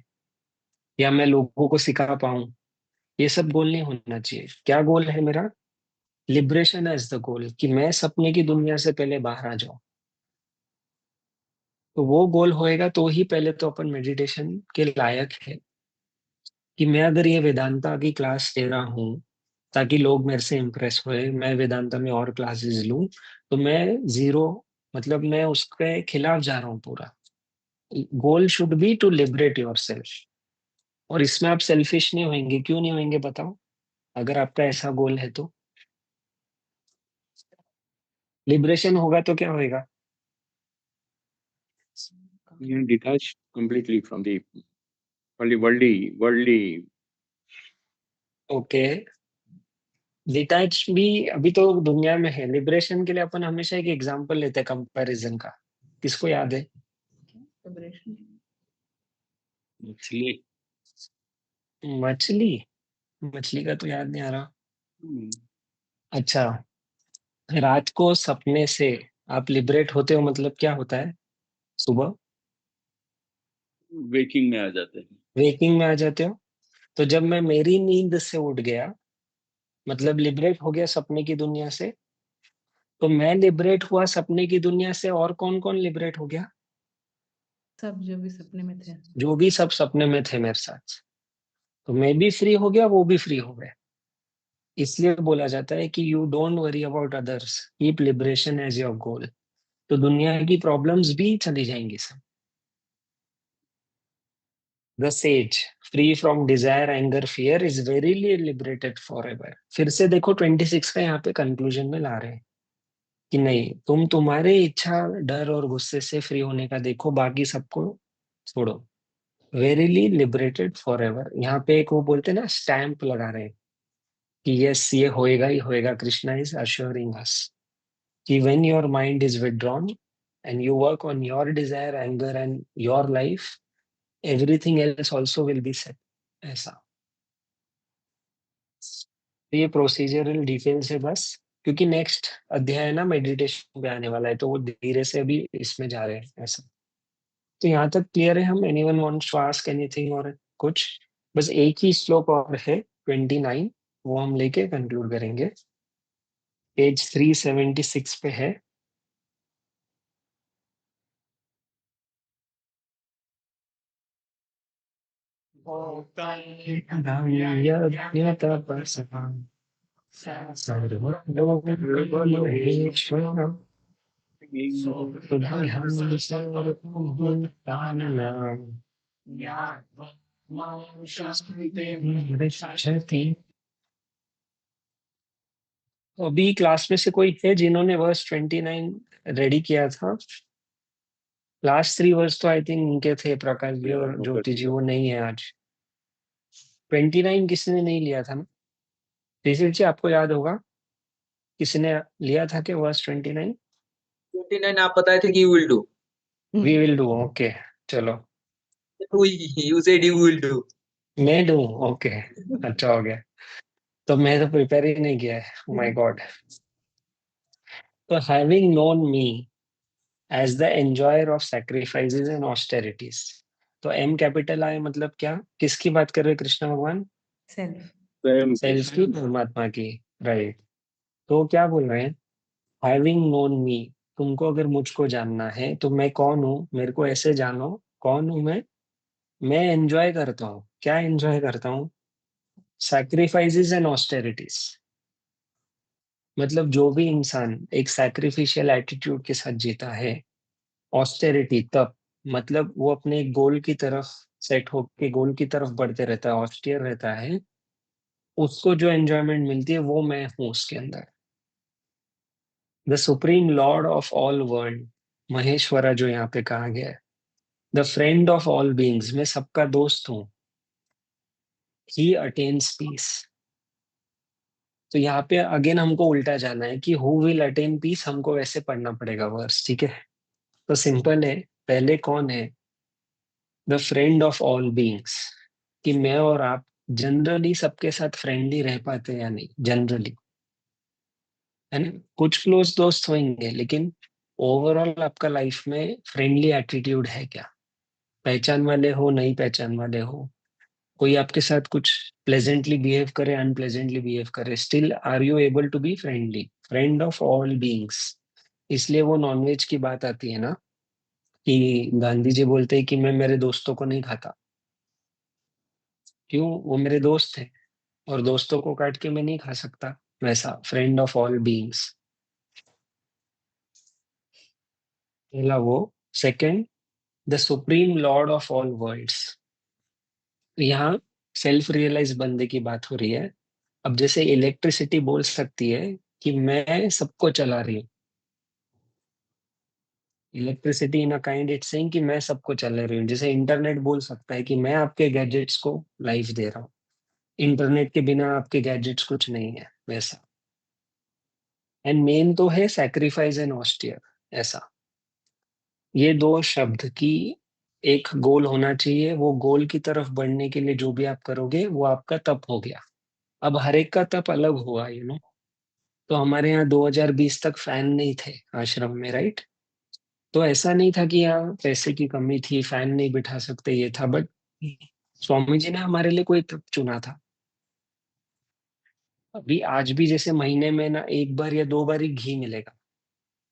या मैं लोगों को सिखा पाऊं, ये सब गोल नहीं होना चाहिए। क्या गोल है मेरा? लिबरेशन एज द गोल, कि मैं सपने की दुनिया से पहले बाहर आ जाऊं। तो वो गोल होएगा तो ही पहले तो अपन मेडिटेशन के लायक है। कि मैं अगर ये वेदांता की क्लास ले रहा हूँ ताकि लोग मेरे से इम्प्रेस हुए, मैं वेदांता में और क्लासेस लूं, तो मैं जीरो, मतलब मैं उसके खिलाफ जा रहा हूँ पूरा। Goal should be to liberate yourself. और इसमें आप सेल्फिश नहीं होंगे। क्यों नहीं होंगे बताओ, अगर आपका ऐसा गोल है तो? लिबरेशन होगा तो क्या होएगा? You detach completely from the worldly. Okay, detach भी अभी तो दुनिया में है। लिबरेशन के लिए अपन हमेशा एक एग्जांपल लेते हैं कंपैरिजन का। किसको याद है? मछली। मछली। मछली का तो याद नहीं आ रहा। अच्छा, रात को सपने से आप लिबरेट होते हो, मतलब क्या होता है? सुबह वेकिंग में आ जाते हैं। वेकिंग में आ जाते हो। तो जब मैं मेरी नींद से उठ गया, मतलब लिबरेट हो गया सपने की दुनिया से, तो मैं लिबरेट हुआ सपने की दुनिया से, और कौन कौन लिबरेट हो गया? सब जो भी सपने में थे। जो भी सब सपने में थे मेरे साथ। तो मैं भी फ्री हो गया, वो भी फ्री हो गए। इसलिए बोला जाता है कि you don't worry about others, keep liberation as your goal. तो दुनिया की प्रॉब्लम्स भी चली जाएंगी सब। The sage free from desire anger fear is verily liberated forever. फिर से देखो 26 का यहाँ पे कंक्लूजन में ला रहे हैं कि नहीं, तुम तुम्हारे इच्छा डर और गुस्से से फ्री होने का देखो, बाकी सबको छोड़ो। वेरीली लिबरेटेड फॉर एवर, यहाँ पे एक वो बोलते हैं ना, स्टैंप लगा रहे हैं कि यस ये होएगा ही होएगा। कृष्णा इज अश्योरिंग अस कि when your mind is withdrawn and you work on your desire, anger and your life, everything else also will be set। ऐसा। तो ये प्रोसीजरल डिटेल्स है बस, क्योंकि नेक्स्ट अध्याय ना मेडिटेशन पे आने वाला है, तो वो धीरे से अभी इसमें जा रहे हैं ऐसा। तो यहाँ तक क्लियर है हम? Anyone wants to ask anything और कुछ? बस एक ही श्लोक और है 29, वो हम लेके कंक्लूड करेंगे। पेज 376 पे है। तो अभी क्लास में से कोई है जिन्होंने वर्स 29 रेडी किया था? लास्ट 3 वर्स तो आई थिंक इनके थे, प्रकाश जी और ज्योति जी, वो नहीं है आज। 29 किसने नहीं लिया था ना? ऋषि जी आपको याद होगा, किसने लिया था कि वर्स 29? 29 आप बताए थे कि you will do. We will do, okay चलो। You said you will do. मैं डू, ओके अच्छा हो गया। तो मैं तो प्रिपेयर ही नहीं किया है, माय गॉड। तो having known me as the enjoyer of sacrifices and austerities. तो एम कैपिटल आई मतलब क्या, किसकी बात कर रहे हैं कृष्ण भगवान? सेल्फ। सेल्फ की, परमात्मा की, राइट। तो क्या बोल रहे हैं? हैविंग नोन मी, तुमको अगर मुझको जानना है तो मैं कौन हूँ, मेरे को ऐसे जानो। कौन हूँ मैं एंजॉय करता हूँ। क्या एंजॉय करता हूँ? Sacrifices and austerities. मतलब जो भी इंसान एक सैक्रिफिशियल एटीट्यूड के साथ जीता है, ऑस्टेरिटी तब, मतलब वो अपने गोल की तरफ सेट होके गोल की तरफ बढ़ते रहता है, ऑस्टियर रहता है, उसको जो एंजॉयमेंट मिलती है वो मैं हूँ उसके अंदर। The supreme lord of all world, Maheshwara जो यहाँ पे कहा गया है। The friend of all beings, मैं सबका दोस्त हूँ। He attains peace. तो यहाँ पे अगेन हमको उल्टा जाना है कि हु विल अटेन पीस, हमको वैसे पढ़ना पड़ेगा वर्स, ठीक है? तो सिंपल है, पहले कौन है? The friend of all beings, कि मैं और आप जनरली सबके साथ फ्रेंडली रह पाते हैं या नहीं, जनरली, है ना? कुछ क्लोज दोस्त होंगे, लेकिन ओवरऑल आपका लाइफ में फ्रेंडली एटीट्यूड है क्या? पहचान वाले हो, नहीं पहचान वाले हो, कोई आपके साथ कुछ प्लेजेंटली बिहेव करे, अनप्लेजेंटली बिहेव करे, still are you able to be friendly, friend of all beings. इसलिए वो नॉनवेज की बात आती है ना, कि गांधी जी बोलते हैं कि मैं मेरे दोस्तों को नहीं खाता। क्यों? वो मेरे दोस्त हैं और दोस्तों को काट के मैं नहीं खा सकता। वैसा फ्रेंड ऑफ ऑल बीइंग्स, पहला वो। Second, the supreme lord of all worlds. यहाँ सेल्फ रियलाइज बंदे की बात हो रही है। अब जैसे इलेक्ट्रिसिटी बोल सकती है कि मैं सबको चला रही हूँ, electricity in a kind it's saying कि मैं सबको चला रही हूँ। जैसे इंटरनेट बोल सकता है कि मैं आपके गैजेट्स को लाइफ दे रहा हूँ, इंटरनेट के बिना आपके गैजेट्स कुछ नहीं है, वैसा। एंड मेन तो है सैक्रिफाइस एंड ऑस्टियर, ऐसा। ये दो शब्द की एक गोल होना चाहिए। वो गोल की तरफ बढ़ने के लिए जो भी आप करोगे वो आपका तप हो गया। अब हर एक का तप अलग हुआ, तो हमारे यहाँ 2020 तक फैन नहीं थे आश्रम में, राइट? तो ऐसा नहीं था कि यहाँ पैसे की कमी थी, फैन नहीं बिठा सकते, ये था। बट स्वामी जी ने हमारे लिए कोई तप चुना था। अभी आज भी जैसे महीने में ना एक बार या दो बार ही घी मिलेगा,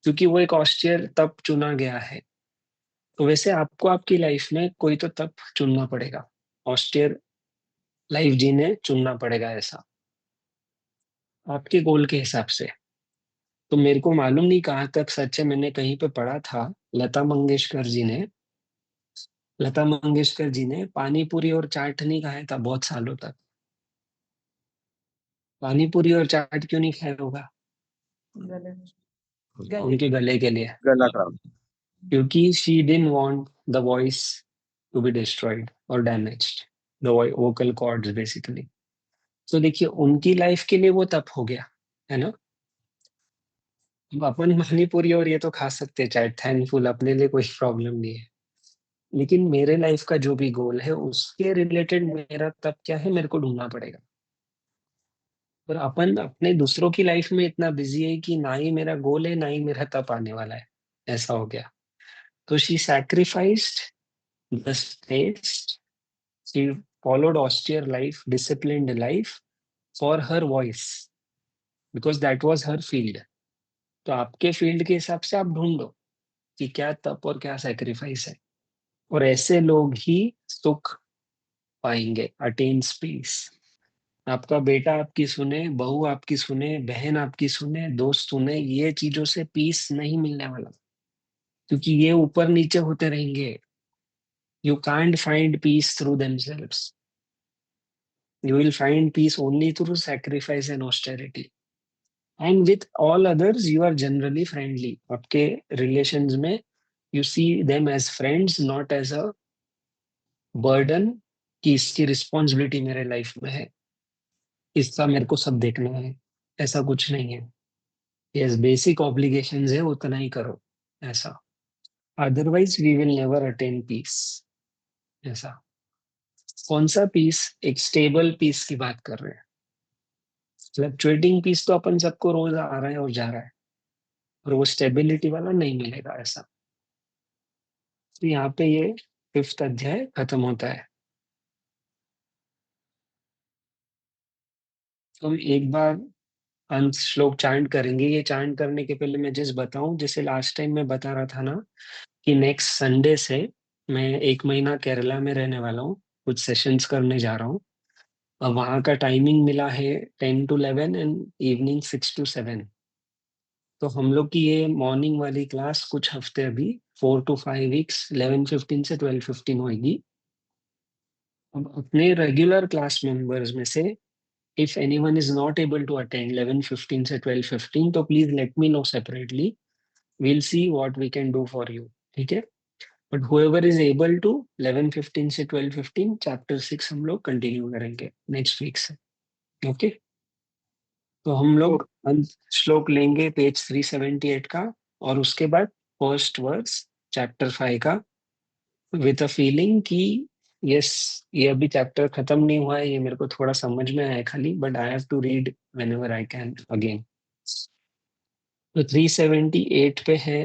क्योंकि वो एक ऑस्टियर तप चुना गया है। तो वैसे आपको आपकी लाइफ में कोई तो तप चुनना पड़ेगा, ऑस्टियर लाइफ जीने चुनना पड़ेगा, ऐसा आपके गोल के हिसाब से। तो मेरे को मालूम नहीं कहाँ तक सच है, मैंने कहीं पे पढ़ा था, लता मंगेशकर जी ने पानी पूरी और चाट नहीं खाया था बहुत सालों तक। पानी पूरी और चाट क्यों नहीं खाया होगा? उनके गले के लिए, गला खराब। क्योंकि she didn't want the voice to be destroyed और damaged, the vocal cords basically. तो देखिए उनकी लाइफ के लिए वो तप हो गया, है ना। अब अपन पानी पूरी और ये तो खा सकते हैं, चाहे थैंकफुल, अपने लिए कोई प्रॉब्लम नहीं है। लेकिन मेरे लाइफ का जो भी गोल है उसके रिलेटेड मेरा तप क्या है, मेरे को ढूंढना पड़ेगा। पर अपन अपने दूसरों की लाइफ में इतना बिजी है कि ना ही मेरा गोल है ना ही मेरा तप आने वाला है, ऐसा हो गया। तो she sacrificed the taste, she followed austere life, disciplined life for her voice, because that was her field. तो आपके फील्ड के हिसाब से आप ढूंढो कि क्या तप और क्या सैक्रिफाइस है, और ऐसे लोग ही सुख पाएंगे, अटेन्स पीस। आपका बेटा आपकी सुने, बहू आपकी सुने, बहन आपकी सुने, दोस्त सुने, ये चीजों से पीस नहीं मिलने वाला, क्योंकि ये ऊपर नीचे होते रहेंगे। You can't find peace through themselves, you will find peace only through sacrifice and austerity. And with all others you are generally friendly. आपके रिलेशंस में you see them as friends, not as a burden, कि इसकी responsibility मेरे life में है, इसका मेरे को सब देखना है। ऐसा कुछ नहीं है। यस, बेसिक ऑब्लिगेशंस है, उतना ही करो, ऐसा। Otherwise we will never attain peace, ऐसा। कौन सा पीस? एक स्टेबल पीस की बात कर रहे हैं। फ्लक्चुएटिंग पीस तो अपन सबको रोज आ रहा है और जा रहा है, और वो स्टेबिलिटी वाला नहीं मिलेगा, ऐसा। तो यहाँ पे ये 5th अध्याय खत्म होता है। तो हम एक बार अंत श्लोक चांट करेंगे। ये चांट करने के पहले मैं जस्ट बताऊं, जैसे लास्ट टाइम मैं बता रहा था ना, कि नेक्स्ट संडे से मैं 1 महीना केरला में रहने वाला हूँ, कुछ सेशंस करने जा रहा हूँ। अब वहाँ का टाइमिंग मिला है 10 to 11 एंड इवनिंग 6 to 7। तो हम लोग की ये मॉर्निंग वाली क्लास कुछ हफ्ते अभी 4 to 5 वीक्स 11:15 से 12:15 होगी। अब अपने रेगुलर क्लास मेंबर्स में से if anyone is not able to attend 11:15 से 12:15, तो please let me know separately, we'll see what we can do for you, ठीक है। But whoever is able to 11:15 से 12:15 चैप्टर 6 हम लोग कंटिन्यू करेंगे नेक्स्ट वीक से, ओके। तो हम लोग अंत श्लोक लेंगे पेज 378 का, और उसके बाद फर्स्ट वर्स चैप्टर 5 का, विद अ फीलिंग कि यस, ये अभी चैप्टर खत्म नहीं हुआ है, ये मेरे को थोड़ा समझ में आया है खाली, but I have to read whenever I can again. तो 378 पे है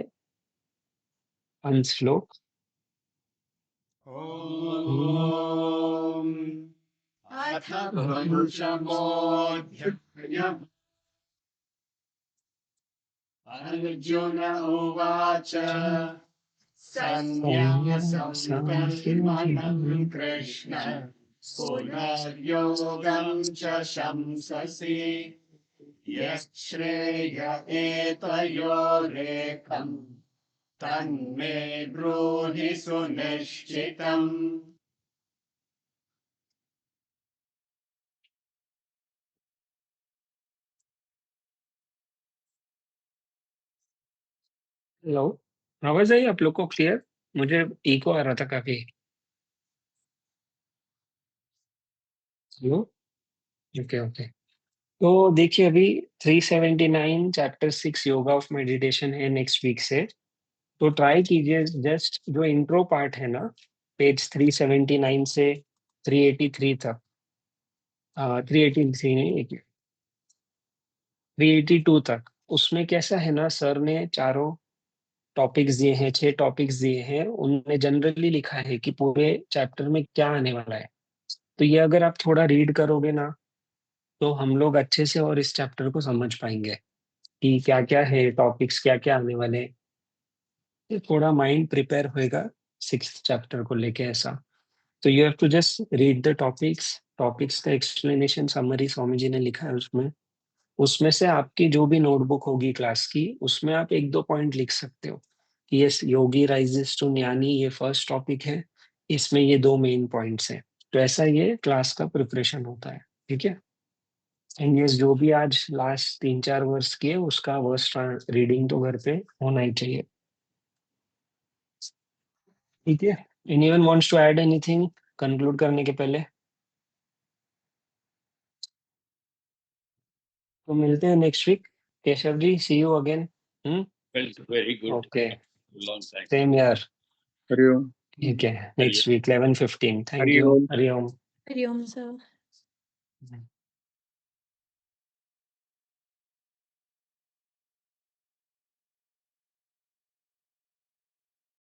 अंत श्लोक। Om अथ भृशमोऽध्यायः। अर्जुन उवाच सन्न्यासं कृष्ण पुनर्योगं च शंससि यच्छ्रेय एतयोरेकम् तन्मे ब्रूहि सुनिश्चितम्। हेलो, आवाज आई आप लोग को क्लियर? मुझे इको आ रहा था काफी। Hello, okay okay. तो देखिए अभी 379 चैप्टर 6 योगा ऑफ मेडिटेशन है नेक्स्ट वीक से। तो ट्राई कीजिए, जस्ट जो इंट्रो पार्ट है ना, पेज 379 से 383 तक, 383 नहीं, 382 तक, उसमें कैसा है ना, सर ने चारों टॉपिक्स दिए हैं, 6 टॉपिक्स दिए हैं, उनने जनरली लिखा है कि पूरे चैप्टर में क्या आने वाला है। तो ये अगर आप थोड़ा रीड करोगे ना, तो हम लोग अच्छे से और इस चैप्टर को समझ पाएंगे कि क्या क्या है टॉपिक्स, क्या क्या आने वाले हैं। ये थोड़ा माइंड प्रिपेयर होएगा 6th चैप्टर को लेके ऐसा। तो you have to just read the topics. Topics का एक्सप्लेनेशन समरी स्वामी जी ने लिखा है उसमें। उसमें से आपकी जो भी नोटबुक होगी क्लास की, उसमें आप 1-2 पॉइंट लिख सकते हो कि यस, योगी राइजेस टू ज्ञानी, ये फर्स्ट टॉपिक है, इसमें ये 2 मेन पॉइंट्स हैं। तो ऐसा ये क्लास का प्रिपरेशन होता है, ठीक है। एंड यस, जो भी आज लास्ट 3-4 वर्ष किए उसका वर्स रीडिंग तो घर पे होना ही चाहिए, ठीक है। Anyone wants to add anything conclude करने के पहले? तो मिलते हैं next week. Keshav ji, see you again. Felt very good. Okay, Long time. Same यार। हरिओम। ठीक है, नेक्स्ट वीक 11:15। Thank you. हरिओम। हरिओम। हरिओम सर।